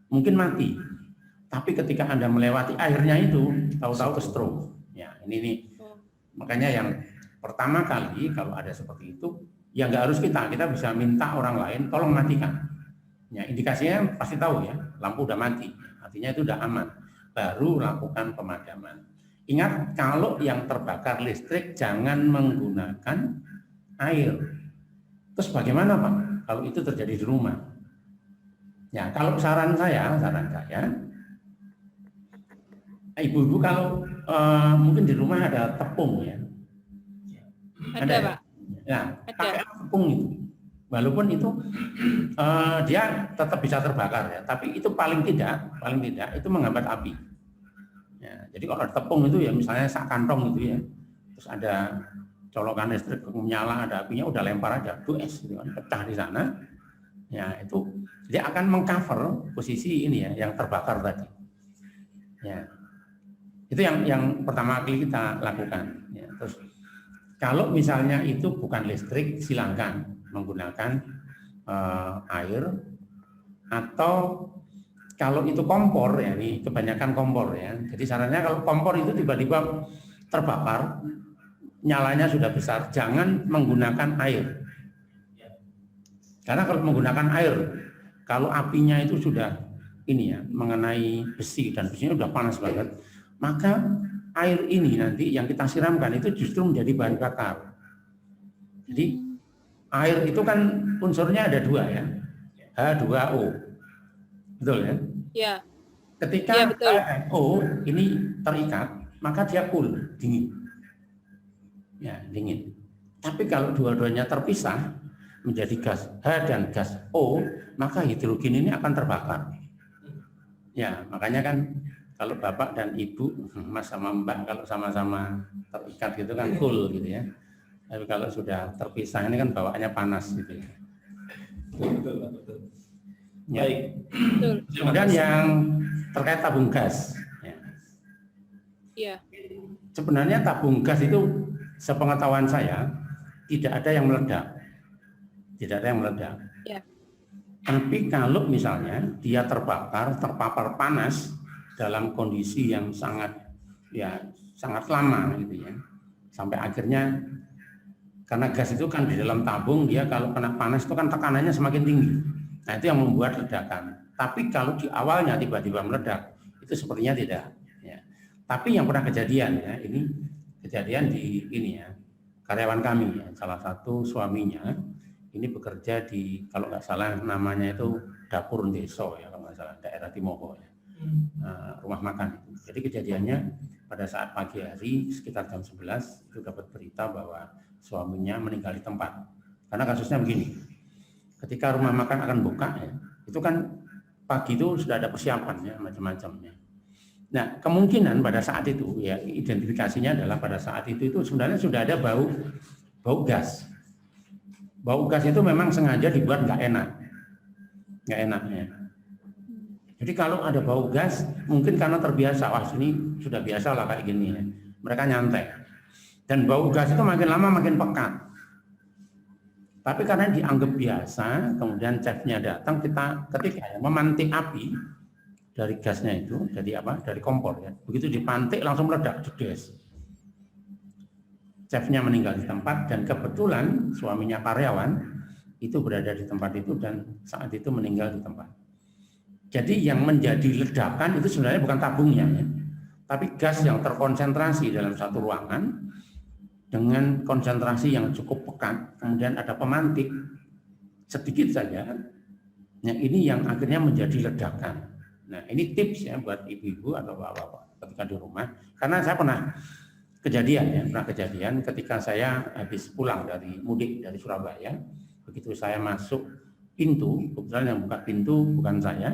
mungkin mati. Tapi ketika Anda melewati airnya itu, tahu-tahu stroke. Ya, ini makanya yang pertama kali kalau ada seperti itu, ya nggak harus kita bisa minta orang lain tolong matikan. Ya, indikasinya pasti tahu ya, lampu udah mati, artinya itu udah aman. Baru lakukan pemadaman. Ingat, kalau yang terbakar listrik jangan menggunakan air. Terus bagaimana Pak kalau itu terjadi di rumah? Ya, kalau saran saya, ibu-ibu kalau mungkin di rumah ada tepung ya. Ada Pak. Ya, pakai tepung itu. Walaupun itu dia tetap bisa terbakar ya, tapi itu paling tidak itu menghambat api. Ya, jadi kalau ada tepung itu ya misalnya sak kantong gitu ya, terus ada colokan listrik menyala, ada apinya, udah lempar aja, dues gitu kan, pecah di sana. Ya, itu dia akan mengcover posisi ini ya yang terbakar tadi. Ya. Itu yang pertama kali kita lakukan. Ya, terus kalau misalnya itu bukan listrik, silakan menggunakan air, atau kalau itu kompor ya, ini kebanyakan kompor ya. Jadi sarannya kalau kompor itu tiba-tiba terbakar, nyalanya sudah besar, jangan menggunakan air. Karena kalau menggunakan air, kalau apinya itu sudah ini ya mengenai besi dan besinya sudah panas banget, maka air ini nanti yang kita siramkan itu justru menjadi bahan bakar. Jadi air itu kan unsurnya ada dua ya, H2O, betul ya? Iya. Ketika ya, H2O ini terikat, maka dia cool, dingin. Ya, dingin. Tapi kalau dua-duanya terpisah menjadi gas H dan gas O, maka hidrogen ini akan terbakar. Ya, makanya kan kalau bapak dan ibu, mas sama mbak kalau sama-sama terikat gitu kan cool gitu ya. Tapi kalau sudah terpisah ini kan bawaannya panas gitu ya. Betul. Ya. Baik. Kemudian yang terkait tabung gas. Ya. Iya. Sebenarnya tabung gas itu sepengetahuan saya tidak ada yang meledak. Tidak ada yang meledak. Ya. Tapi kalau misalnya dia terbakar, terpapar panas dalam kondisi yang sangat lama gitu ya. Sampai akhirnya karena gas itu kan di dalam tabung, dia kalau kena panas itu kan tekanannya semakin tinggi. Nah, itu yang membuat ledakan. Tapi kalau di awalnya tiba-tiba meledak, itu sepertinya tidak. Ya. Tapi yang pernah kejadian ya, ini kejadian di ini ya, karyawan kami ya, salah satu suaminya ini bekerja di, kalau nggak salah namanya itu dapur Deso ya, kalau nggak salah daerah Timoko ya, rumah makan. Jadi kejadiannya pada saat pagi hari sekitar jam 11 itu dapat berita bahwa suaminya meninggal di tempat. Karena kasusnya begini, ketika rumah makan akan buka ya, itu kan pagi itu sudah ada persiapan ya macam-macamnya. Nah kemungkinan pada saat itu ya identifikasinya adalah pada saat itu sebenarnya sudah ada bau gas. Bau gas itu memang sengaja dibuat nggak enaknya. Jadi kalau ada bau gas, mungkin karena terbiasa, wah sini sudah biasa lah kayak gini ya. Mereka nyantai. Dan bau gas itu makin lama makin pekat. Tapi karena dianggap biasa, kemudian chefnya datang, ketika memantik api dari gasnya itu, dari kompor ya. Begitu dipantik langsung meledak, jedes. Chefnya meninggal di tempat dan kebetulan suaminya karyawan itu berada di tempat itu dan saat itu meninggal di tempat. Jadi yang menjadi ledakan itu sebenarnya bukan tabungnya ya, tapi gas yang terkonsentrasi dalam satu ruangan dengan konsentrasi yang cukup pekat, kemudian ada pemantik sedikit saja. Nah ini yang akhirnya menjadi ledakan. Nah ini tips ya buat ibu-ibu atau bapak-bapak ketika di rumah, karena saya pernah kejadian ketika saya habis pulang dari mudik dari Surabaya, begitu saya masuk pintu, kebetulan yang buka pintu bukan saya,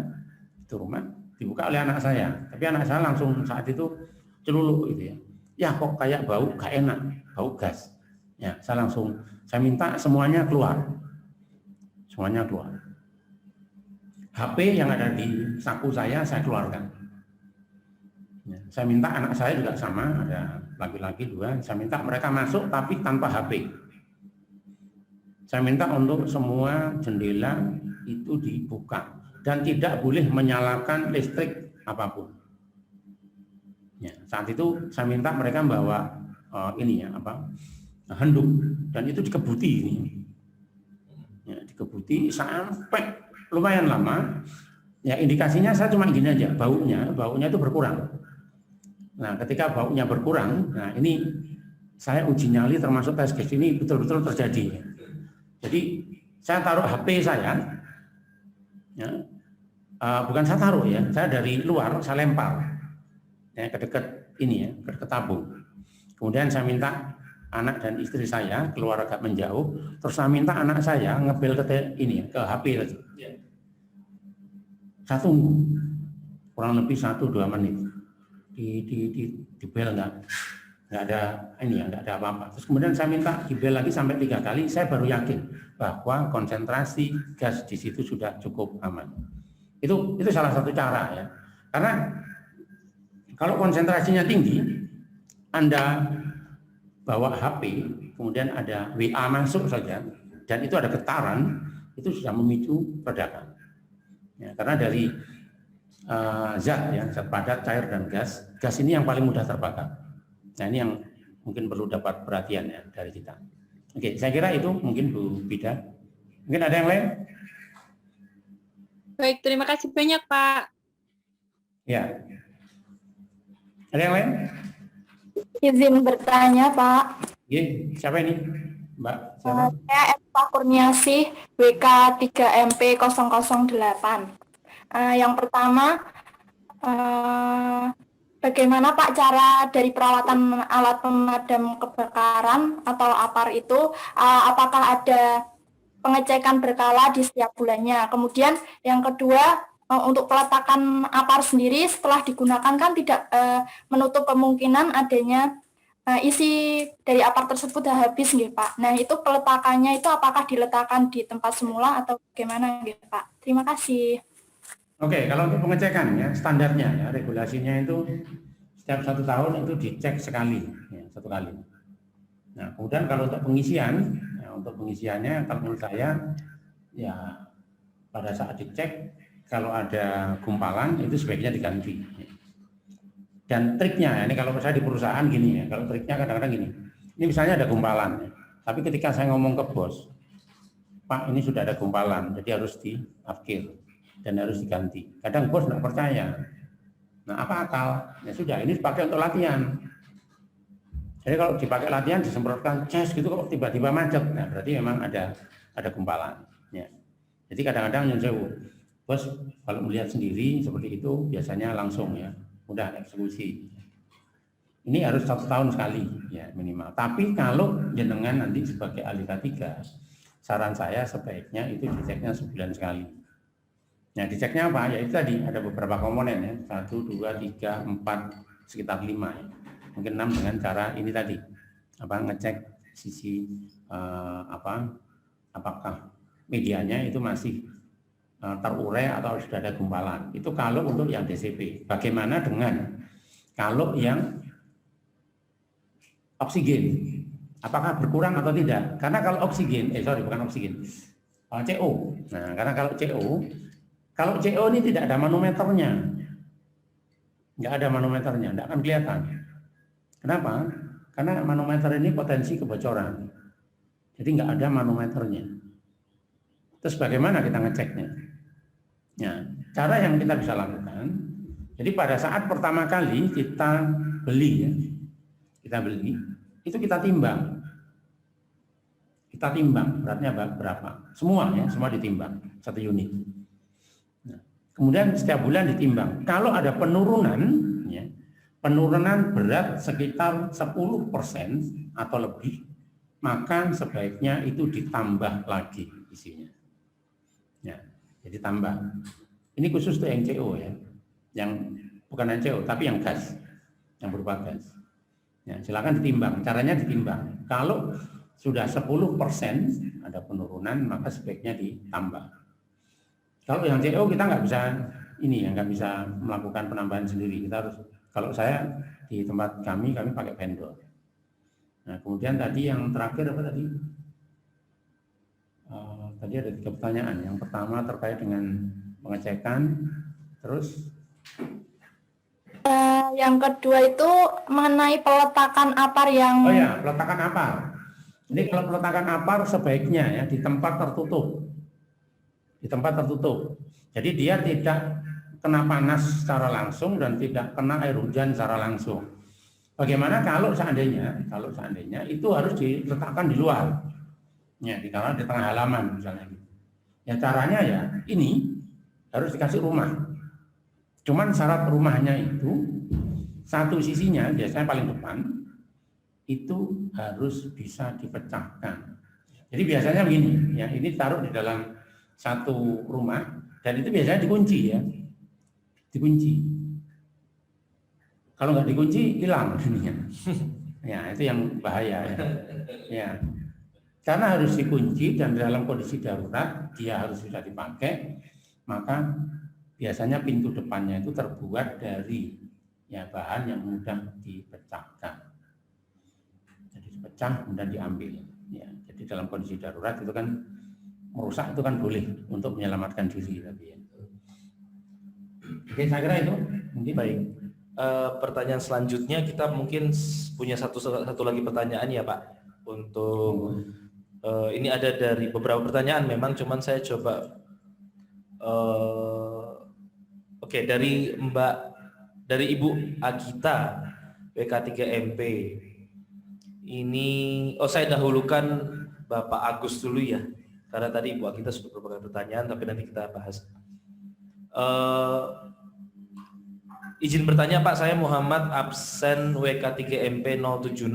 itu rumah dibuka oleh anak saya, tapi anak saya langsung saat itu celuluk gitu ya, ya kok kayak bau gak enak, bau gas, ya saya minta semuanya keluar, HP yang ada di saku saya keluarkan. Saya minta anak saya juga sama, ada laki-laki 2, saya minta mereka masuk tapi tanpa HP. Saya minta untuk semua jendela itu dibuka dan tidak boleh menyalakan listrik apapun. Ya, saat itu saya minta mereka bawa handuk dan itu dikebuti ini. Ya, dikebuti sampai lumayan lama. Ya indikasinya saya cuma gini aja, baunya itu berkurang. Nah, ketika baunya berkurang, nah ini saya uji nyali termasuk tes gas ini betul-betul terjadi. Jadi saya taruh HP saya, ya, bukan saya taruh ya, saya dari luar saya lempar ya, ke dekat ini ya, ke dekat tabung. Kemudian saya minta anak dan istri saya keluar agak menjauh, terus saya minta anak saya ngebel ke ini ke HP tadi. Saya tunggu kurang lebih 1-2 menit. Di bel nggak ada apa-apa. Terus kemudian saya minta di bel lagi sampai 3 kali, saya baru yakin bahwa konsentrasi gas di situ sudah cukup aman. Itu salah satu cara ya. Karena kalau konsentrasinya tinggi, Anda bawa HP, kemudian ada WA masuk saja, dan itu ada getaran, itu sudah memicu ledakan. Ya, karena dari zat padat, cair dan gas ini yang paling mudah terbakar. Nah ini yang mungkin perlu dapat perhatian ya dari kita. Oke, saya kira itu mungkin Bu Bida. Mungkin ada yang lain? Baik, terima kasih banyak Pak. Ya. Ada yang lain? Izin bertanya Pak. Iya, siapa ini? Mbak? Siapa? Saya Eva Kurniasih, WK 3MP 008. Yang pertama, bagaimana Pak cara dari perawatan alat pemadam kebakaran atau APAR itu, apakah ada pengecekan berkala di setiap bulannya? Kemudian yang kedua, untuk peletakan APAR sendiri setelah digunakan kan tidak menutup kemungkinan adanya isi dari APAR tersebut sudah habis nggih Pak. Nah itu peletakannya itu apakah diletakkan di tempat semula atau bagaimana nggih Pak? Terima kasih. Oke, kalau untuk pengecekan ya standarnya ya regulasinya itu setiap 1 tahun itu dicek sekali, ya, 1 kali. Nah kemudian kalau untuk pengisian, ya, untuk pengisiannya kalau menurut saya ya pada saat dicek kalau ada gumpalan itu sebaiknya diganti. Dan triknya ini kalau saya di perusahaan gini ya, kalau triknya kadang-kadang gini, ini misalnya ada gumpalan, ya, tapi ketika saya ngomong ke bos, Pak ini sudah ada gumpalan, jadi harus diafkir dan harus diganti. Kadang bos nggak percaya. Nah apa akal? Ya sudah, ini dipakai untuk latihan. Jadi kalau dipakai latihan disemprotkan cas gitu kok tiba-tiba macet. Nah berarti memang ada ada gumpalan. Ya. Jadi kadang-kadang nyun sewu, bos kalau melihat sendiri seperti itu biasanya langsung ya, mudah eksekusi. Ini harus 1 tahun sekali ya minimal. Tapi kalau jenengan nanti sebagai ahli K3, saran saya sebaiknya itu diceknya sebulan sekali. Nah, diceknya apa? Ya itu tadi ada beberapa komponen ya, 1, 2, 3, 4, sekitar 5 ya. Mungkin 6 dengan cara ini tadi. Ngecek sisi apakah medianya itu masih terurai atau sudah ada gumpalan. Itu kalau untuk yang DCP. Bagaimana dengan kalau yang oksigen? Apakah berkurang atau tidak? Karena kalau oksigen, bukan oksigen, CO. Nah, karena kalau CO ini tidak ada manometernya. Nggak ada manometernya, nggak akan kelihatan. Kenapa? Karena manometer ini potensi kebocoran. Jadi nggak ada manometernya. Terus bagaimana kita ngeceknya? Ya, cara yang kita bisa lakukan, jadi pada saat pertama kali kita beli ya, itu kita timbang. Kita timbang beratnya berapa? Semua ya, semua ditimbang 1 unit. Nah, kemudian setiap bulan ditimbang. Kalau ada penurunan, ya, penurunan berat sekitar 10% atau lebih, maka sebaiknya itu ditambah lagi isinya. Ya, jadi tambah. Ini khusus untuk yang CO ya, yang bukan yang CO tapi yang gas, yang berupa gas. Ya, silakan ditimbang. Caranya ditimbang. Kalau sudah 10% ada penurunan, maka sebaiknya ditambah. Kalau yang CO kita nggak bisa melakukan penambahan sendiri. Kita harus, kalau saya di tempat kami pakai vendor. Nah, kemudian tadi yang terakhir apa tadi? Tadi ada 3 pertanyaan. Yang pertama terkait dengan pengecekan, terus yang kedua itu mengenai peletakan apar yang... Oh ya, peletakan apar. Ini kalau peletakan apar sebaiknya ya di tempat tertutup. Di tempat tertutup. Jadi dia tidak kena panas secara langsung dan tidak kena air hujan secara langsung. Bagaimana kalau seandainya itu harus diletakkan di luar. Ya, di tengah halaman misalnya. Ya caranya ya ini harus dikasih rumah. Cuman syarat rumahnya itu satu sisinya biasanya paling depan itu harus bisa dipecahkan. Jadi biasanya begini, ya ini taruh di dalam satu rumah dan itu biasanya dikunci ya, dikunci. Kalau nggak dikunci hilang ininya. Ya itu yang bahaya ya. Ya. Karena harus dikunci dan dalam kondisi darurat dia harus bisa dipakai, maka biasanya pintu depannya itu terbuat dari ya bahan yang mudah dipecahkan. Jadi dipecah kemudian diambil. Ya, jadi dalam kondisi darurat itu kan merusak itu kan boleh untuk menyelamatkan diri tapi ya. Oke, saya kira itu mungkin baik. Pertanyaan selanjutnya kita mungkin punya satu lagi pertanyaan ya Pak untuk ini ada dari beberapa pertanyaan memang, cuman saya coba oke, dari Ibu Agita WK3MP ini, saya dahulukan Bapak Agus dulu ya, karena tadi Ibu Agita sudah beberapa pertanyaan tapi nanti kita bahas. Izin bertanya Pak, saya Muhammad absen WK3MP 076.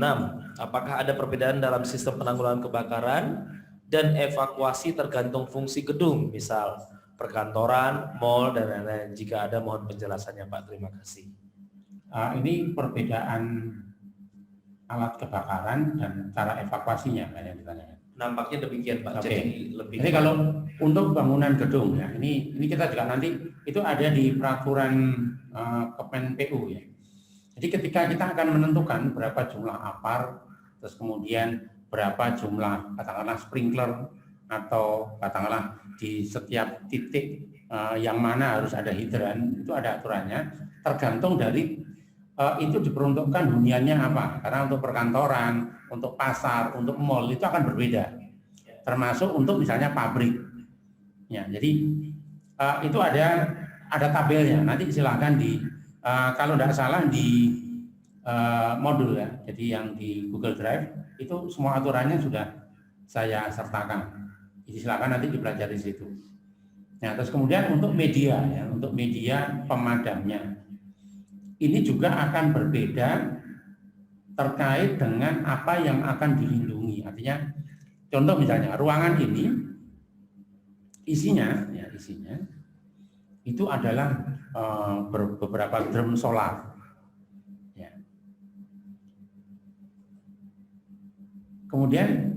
Apakah ada perbedaan dalam sistem penanggulangan kebakaran dan evakuasi tergantung fungsi gedung, misal perkantoran, mal, dan lain-lain? Jika ada mohon penjelasannya Pak, terima kasih. Ini perbedaan alat kebakaran dan cara evakuasinya yang ditanyakan. Nampaknya demikian Pak. Oke. Jadi kalau untuk bangunan gedung ya, ini kita juga nanti itu ada di peraturan Kemenpu ya. Jadi ketika kita akan menentukan berapa jumlah apar, terus kemudian berapa jumlah katakanlah sprinkler atau katakanlah di setiap titik yang mana harus ada hidran, itu ada aturannya tergantung dari itu diperuntukkan huniannya apa. Karena untuk perkantoran, untuk pasar, untuk mal itu akan berbeda. Termasuk untuk misalnya pabrik. Ya, jadi itu ada tabelnya. Nanti silakan kalau tidak salah di modul ya. Jadi yang di Google Drive itu semua aturannya sudah saya sertakan. Jadi silakan nanti dipelajari di situ. Nah, terus kemudian untuk media ya, untuk media pemadamnya. Ini juga akan berbeda terkait dengan apa yang akan dilindungi. Artinya contoh misalnya ruangan ini isinya itu adalah beberapa drum solar. Ya. Kemudian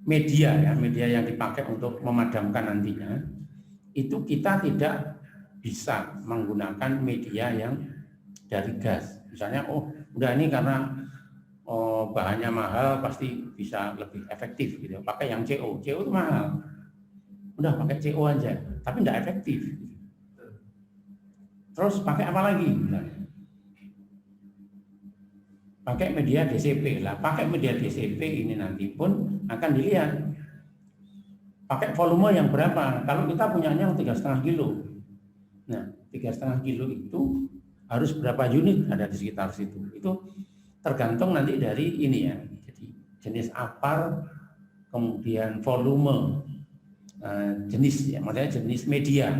media yang dipakai untuk memadamkan nantinya itu kita tidak bisa menggunakan media yang dari gas. Misalnya, udah ini karena bahannya mahal pasti bisa lebih efektif gitu. Pakai yang CO itu mahal. Udah pakai CO aja, tapi tidak efektif. Terus pakai apa lagi? Misalnya. Pakai media DCP lah. Pakai media DCP ini nanti pun akan dilihat. Pakai volume yang berapa? Kalau kita punyanya 3,5 kilo. Nah, 3,5 kilo itu harus berapa unit ada di sekitar situ. Itu tergantung nanti dari ini ya. Jadi jenis apar, kemudian volume, jenis ya, maksudnya jenis media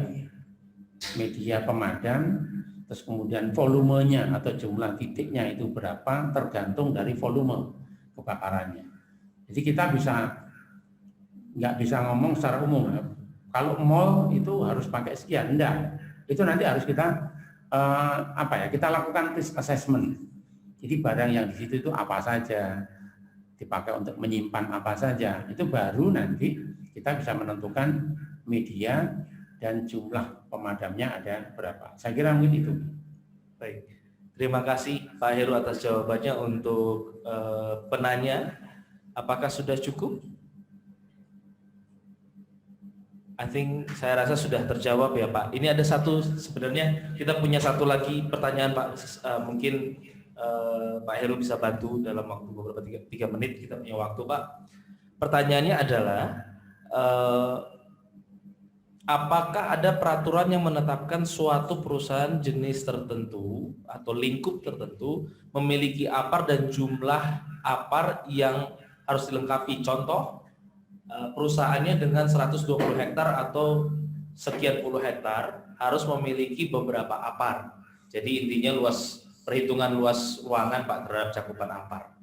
pemadam, terus kemudian volumenya atau jumlah titiknya itu berapa tergantung dari volume kebakarannya. Jadi kita nggak bisa ngomong secara umum ya. Kalau mall itu harus pakai sekian, enggak. Itu nanti harus kita kita lakukan risk assessment. Jadi barang yang di situ itu apa saja, dipakai untuk menyimpan apa saja, itu baru nanti kita bisa menentukan media dan jumlah pemadamnya ada berapa. Saya kira mungkin itu. Baik, terima kasih Pak Heru atas jawabannya. Untuk penanya, apakah sudah cukup? I think saya rasa sudah terjawab ya Pak. Ini ada sebenarnya kita punya satu lagi pertanyaan Pak. Mungkin Pak Heru bisa bantu dalam waktu beberapa 3 menit, kita punya waktu Pak. Pertanyaannya adalah apakah ada peraturan yang menetapkan suatu perusahaan jenis tertentu atau lingkup tertentu memiliki apar dan jumlah apar yang harus dilengkapi? Contoh, perusahaannya dengan 120 hektar atau sekian puluh hektar harus memiliki beberapa apar. Jadi intinya perhitungan luas ruangan Pak terhadap cakupan apar.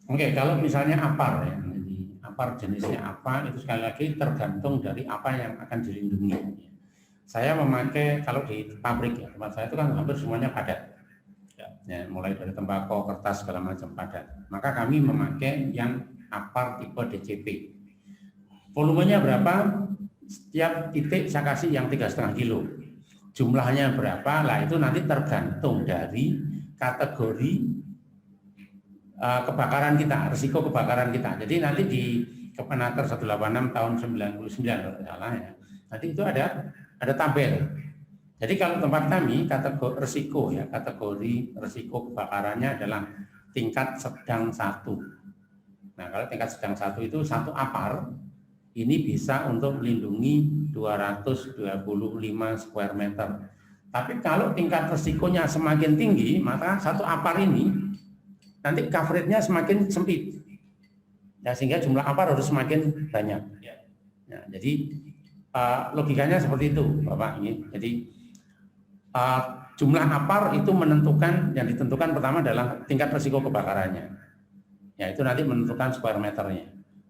Oke, kalau misalnya apar ya, jadi apar jenisnya apa itu sekali lagi tergantung dari apa yang akan dilindungi. Saya memakai kalau di pabrik ya, tempat saya itu kan hampir semuanya padat. Ya, mulai dari tembakau, kertas segala macam padat. Maka kami memakai yang apar tipe DCP. Volumenya berapa? Setiap titik saya kasih yang 3,5 kilo. Jumlahnya berapa? Lah itu nanti tergantung dari kategori kebakaran kita, risiko kebakaran kita. Jadi nanti di Kemenaker 186 tahun 99 kalau salah ya. Nanti itu ada tabel. Jadi kalau tempat kami kategori risiko kebakarannya adalah tingkat sedang 1. Nah, kalau tingkat sedang 1 itu 1 apar ini bisa untuk melindungi 225 square meter. Tapi kalau tingkat resikonya semakin tinggi, maka 1 apar ini nanti coverage-nya semakin sempit. Ya, sehingga jumlah apar harus semakin banyak. Nah, jadi logikanya seperti itu, Bapak. Jadi jumlah apar itu yang ditentukan pertama adalah tingkat risiko kebakarannya. Ya, itu nanti menentukan square meternya.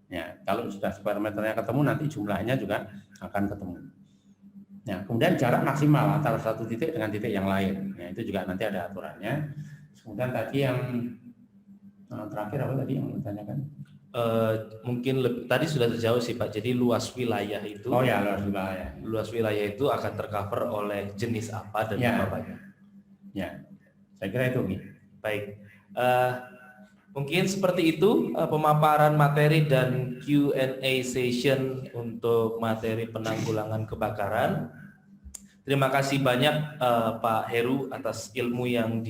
Ya, kalau sudah square meternya ketemu, nanti jumlahnya juga akan ketemu. Ya, kemudian jarak maksimal antara satu titik dengan titik yang lain. Ya, itu juga nanti ada aturannya. Kemudian tadi yang terakhir apa tadi yang ditanyakan? Mungkin tadi sudah terjawab sih Pak. Jadi luas wilayah itu. Oh ya, luas wilayah. Luas wilayah itu akan tercover oleh jenis apa dan berapa? Ya, saya kira itu. Baik. Mungkin seperti itu pemaparan materi dan Q&A session untuk materi penanggulangan kebakaran. Terima kasih banyak Pak Heru atas ilmu yang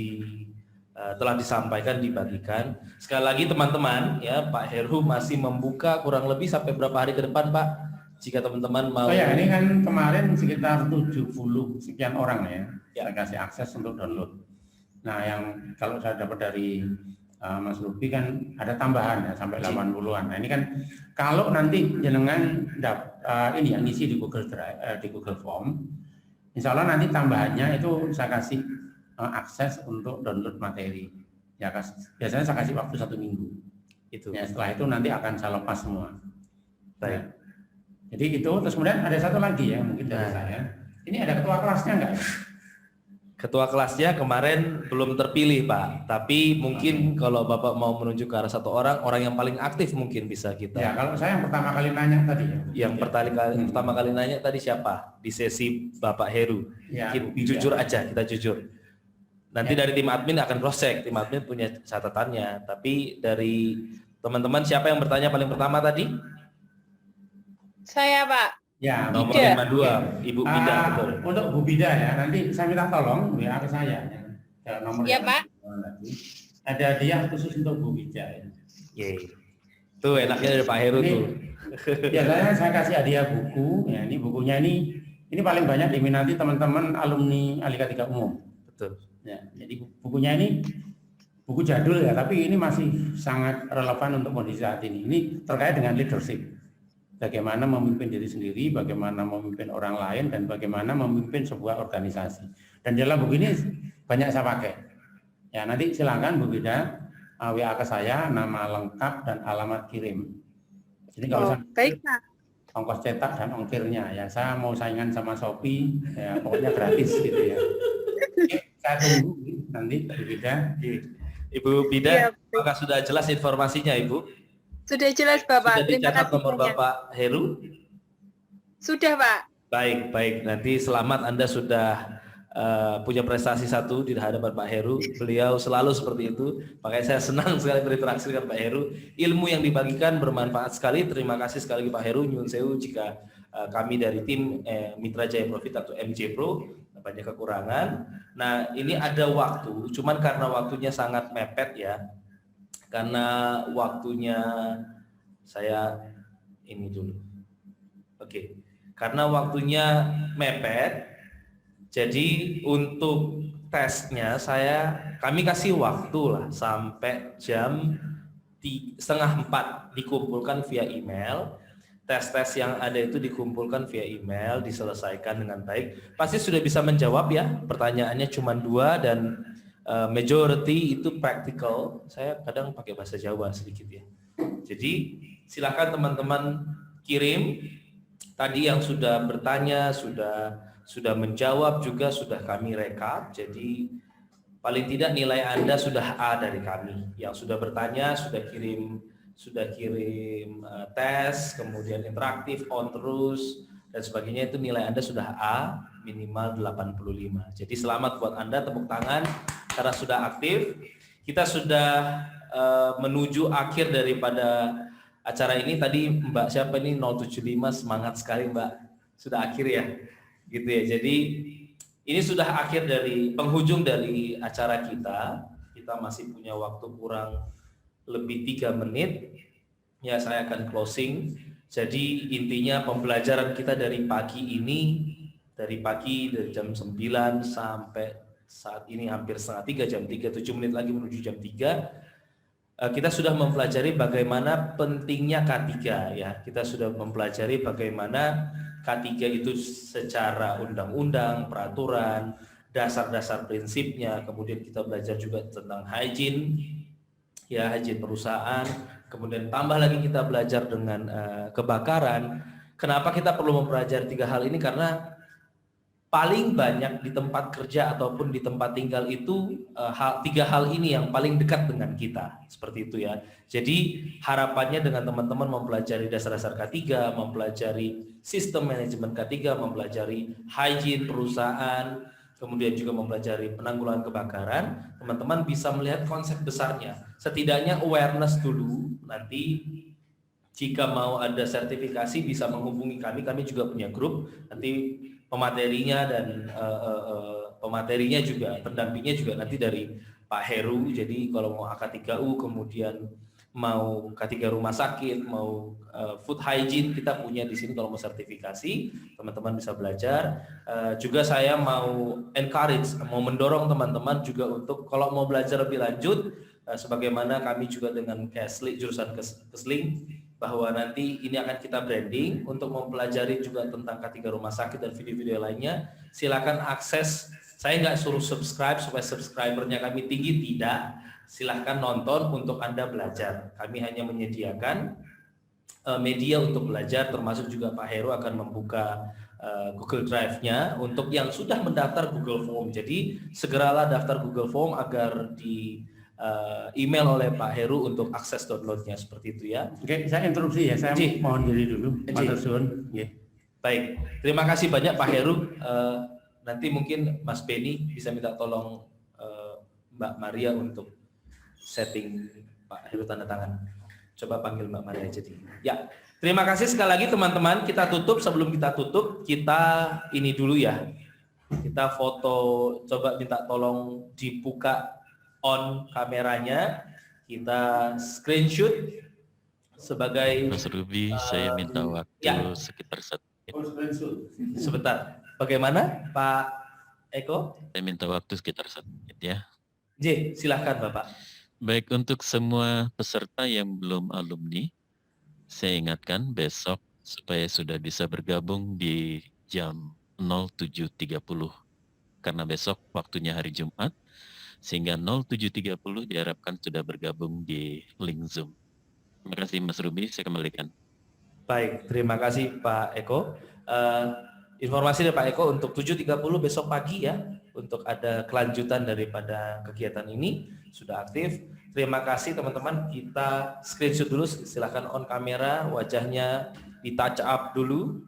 telah disampaikan, dibagikan. Sekali lagi teman-teman, ya Pak Heru masih membuka kurang lebih sampai berapa hari ke depan Pak? Jika teman-teman mau. Oh ya, ini kan kemarin sekitar 70 sekian orang ya. Saya kasih akses untuk download. Nah, yang kalau saya dapat dari Mas Ruby kan ada tambahan ya sampai 80-an. Nah, ini kan kalau nanti jenengan ini yang ngisi di Google Drive, di Google Form, insya Allah nanti tambahannya itu saya kasih akses untuk download materi. Ya, biasanya saya kasih waktu 1 minggu. Itu. Ya, setelah itu nanti akan saya lepas semua. Baik. Ya. Jadi itu, terus kemudian ada satu lagi ya mungkin dari saya. Ini ada ketua kelasnya enggak? Ketua kelasnya kemarin belum terpilih Pak, tapi mungkin kalau Bapak mau menunjuk ke arah satu orang yang paling aktif mungkin bisa kita. Ya, kalau saya yang pertama kali nanya tadi ya. Yang pertama kali nanya tadi siapa? Di sesi Bapak Heru. Ya, jujur aja, kita jujur. Nanti Ya. dari tim admin akan cross check, tim admin punya catatannya. Tapi dari teman-teman siapa yang bertanya paling pertama tadi? Saya, Pak. Ya, Nomor Bida. 52, Ibu Bida, betul. Untuk Bu Bida ya, nanti saya minta tolong WA ke saya. Ya, nomor Iya, yang Pak. tadi. Ada hadiah khusus untuk Bu Bida. Ya. Yeay. Tuh enaknya dari Pak Heru Ini, tuh. ya saya kasih hadiah buku. Ya, ini bukunya ini paling banyak diminati teman-teman alumni Alika 3 Umum. Betul. Ya, jadi bukunya ini buku jadul ya, tapi ini masih sangat relevan untuk kondisi saat ini. Ini terkait dengan leadership. Bagaimana memimpin diri sendiri, bagaimana memimpin orang lain, dan bagaimana memimpin sebuah organisasi. Dan dalam buku ini banyak saya pakai. Ya, nanti silakan Bu Bida WA ke saya, nama lengkap dan alamat kirim. Jadi kalau Baik, Pak. ongkos cetak dan ongkirnya, ya saya mau saingan sama Shopee, ya pokoknya gratis gitu ya. Oke, saya tunggu nanti Bu Bida. Ibu Bida, Iya, apakah sudah jelas informasinya Ibu? Sudah jelas, Bapak. Sudah Terima dicatat kasih nomor banyak. Bapak Heru? Sudah, Pak. Baik. Nanti selamat Anda sudah punya prestasi satu di hadapan Pak Heru. Beliau selalu seperti itu. Makanya saya senang sekali berinteraksi dengan Pak Heru. Ilmu yang dibagikan bermanfaat sekali. Terima kasih sekali lagi Pak Heru. Nyun sewu jika kami dari tim Mitra Jaya Profit atau MJ Pro banyak kekurangan. Nah, ini ada waktu. Cuman karena waktunya sangat mepet ya. Karena waktunya saya ini dulu. Oke. Karena waktunya mepet, jadi untuk tesnya kami kasih waktu lah sampai jam 3:30 dikumpulkan via email. Tes-tes yang ada itu dikumpulkan via email, diselesaikan dengan baik. Pasti sudah bisa menjawab ya. Pertanyaannya cuma 2 dan majority itu practical. Saya kadang pakai bahasa Jawa sedikit ya. Jadi silakan teman-teman kirim. Tadi yang sudah bertanya, sudah menjawab juga sudah kami rekap. Jadi paling tidak nilai Anda sudah A dari kami. Yang sudah bertanya sudah kirim tes, kemudian interaktif, on terus dan sebagainya, itu nilai Anda sudah A minimal 85. Jadi selamat buat Anda, tepuk tangan karena sudah aktif. Kita sudah menuju akhir daripada acara ini. Tadi Mbak siapa ini 075 semangat sekali Mbak, sudah akhir ya gitu ya. Jadi ini sudah akhir dari penghujung dari acara kita. Kita masih punya waktu kurang lebih 3 menit ya, saya akan closing. Jadi intinya pembelajaran kita dari pagi ini, dari jam 9 sampai saat ini hampir setengah 3, jam 3, 7 menit lagi menuju jam 3, kita sudah mempelajari bagaimana pentingnya K3 ya. Kita sudah mempelajari bagaimana K3 itu secara undang-undang, peraturan, dasar-dasar prinsipnya. Kemudian kita belajar juga tentang hygiene ya, hygiene perusahaan. Kemudian tambah lagi kita belajar dengan kebakaran. Kenapa kita perlu mempelajari 3 hal ini? Karena paling banyak di tempat kerja ataupun di tempat tinggal itu 3 hal ini yang paling dekat dengan kita, seperti itu ya. Jadi harapannya dengan teman-teman mempelajari dasar-dasar K3, mempelajari sistem manajemen K3, mempelajari hygiene perusahaan, kemudian juga mempelajari penanggulangan kebakaran, teman-teman bisa melihat konsep besarnya. Setidaknya awareness dulu, nanti jika mau ada sertifikasi bisa menghubungi kami juga punya grup, nanti pematerinya dan pematerinya juga, pendampingnya juga nanti dari Pak Heru. Jadi kalau mau AK3U, kemudian mau K3 rumah sakit, mau food hygiene, kita punya di sini. Kalau mau sertifikasi, teman-teman bisa belajar. Juga saya mau encourage, mau mendorong teman-teman juga untuk kalau mau belajar lebih lanjut, sebagaimana kami juga dengan Kesling, jurusan Kesling, bahwa nanti ini akan kita branding untuk mempelajari juga tentang K3 rumah sakit dan video-video lainnya. Silakan akses. Saya nggak suruh subscribe supaya subscribernya kami tinggi, tidak. Silahkan nonton untuk Anda belajar. Kami hanya menyediakan media untuk belajar, termasuk juga Pak Heru akan membuka Google Drive-nya untuk yang sudah mendaftar Google Form. Jadi segeralah daftar Google Form agar di email oleh Pak Heru untuk akses downloadnya, seperti itu ya. Oke, saya interupsi ya. Saya mohon diri dulu. Matur suwun. Baik, terima kasih banyak Pak Heru. Nanti mungkin Mas Beni bisa minta tolong Mbak Maria untuk setting Pak Heru tanda tangan. Coba panggil Mbak Maria jadi. Ya, terima kasih sekali lagi teman-teman. Kita tutup, sebelum kita tutup, kita ini dulu ya. Kita foto, coba minta tolong dibuka on kameranya. Kita screenshot sebagai Mas Ruby, saya minta waktu sekitar 1 menit. Sebentar. Bagaimana Pak Eko? Saya minta waktu sekitar 1 menit ya. J, silahkan Bapak. Baik, untuk semua peserta yang belum alumni, saya ingatkan besok supaya sudah bisa bergabung di jam 07.30. Karena besok waktunya hari Jumat, sehingga 07.30 diharapkan sudah bergabung di link Zoom. Terima kasih Mas Ruby, saya kembalikan. Baik, terima kasih Pak Eko. Informasi dari Pak Eko untuk 7.30 besok pagi ya, untuk ada kelanjutan daripada kegiatan ini, sudah aktif. Terima kasih teman-teman, kita screenshot dulu, silahkan on kamera, wajahnya di touch up dulu.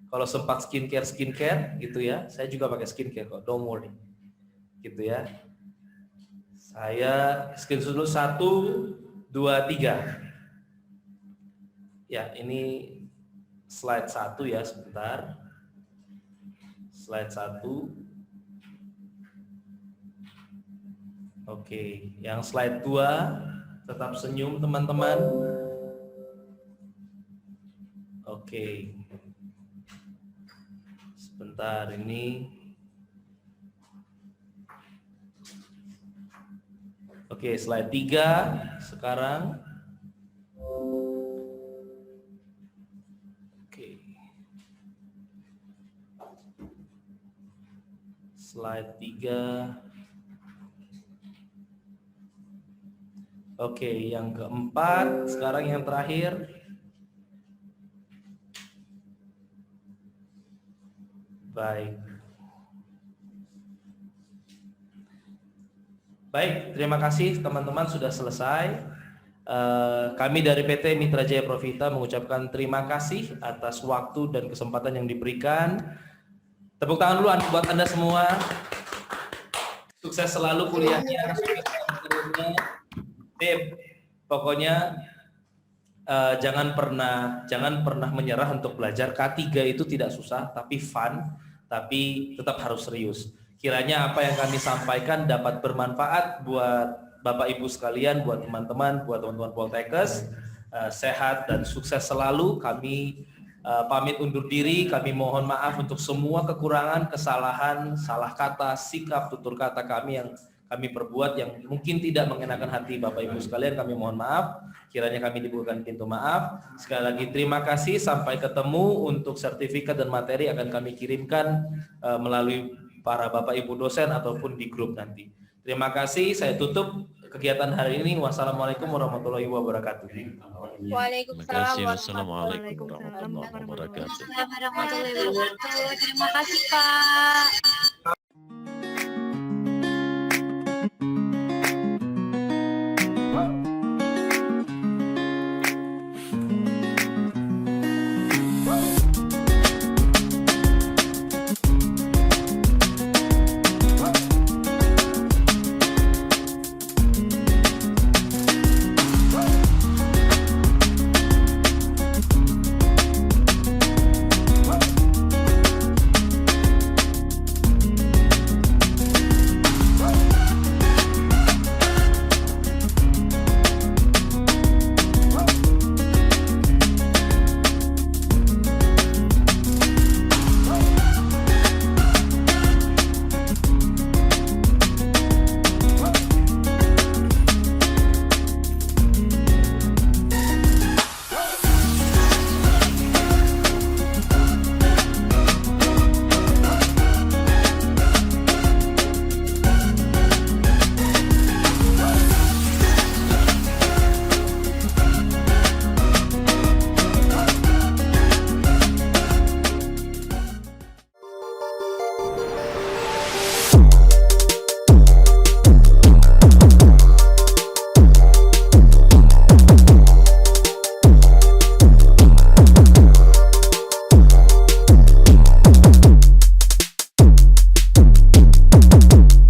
Kalau sempat skincare gitu ya, saya juga pakai skincare kok, don't worry. Gitu ya. Saya screenshot dulu 1, 2, 3. Ya, ini slide 1 ya, sebentar. Slide 1. Oke, yang slide 2 tetap senyum teman-teman. Oke. Sebentar ini. Oke, slide 3 sekarang. Oke. Slide 3. Oke, yang keempat, sekarang yang terakhir. Baik. Baik, terima kasih teman-teman sudah selesai. Kami dari PT Mitra Jaya Profita mengucapkan terima kasih atas waktu dan kesempatan yang diberikan. Tepuk tangan dulu buat Anda semua. Sukses selalu kuliahnya, sukses selalu. Pokoknya jangan pernah menyerah untuk belajar. K3 itu tidak susah, tapi fun, tapi tetap harus serius. Kiranya apa yang kami sampaikan dapat bermanfaat buat Bapak Ibu sekalian, buat teman-teman, buat teman-teman Poltekkes. Sehat dan sukses selalu. Kami pamit undur diri. Kami mohon maaf untuk semua kekurangan, kesalahan, salah kata, sikap, tutur kata kami yang kami perbuat yang mungkin tidak mengenakan hati Bapak Ibu sekalian. Kami mohon maaf. Kiranya kami dibukakan pintu maaf. Sekali lagi terima kasih. Sampai ketemu. Untuk sertifikat dan materi akan kami kirimkan melalui para Bapak Ibu dosen ataupun di grup nanti. Terima kasih. Saya tutup kegiatan hari ini. Wassalamualaikum warahmatullahi wabarakatuh. Waalaikumsalam Wassalamualaikum warahmatullahi wabarakatuh. Terima kasih Pak.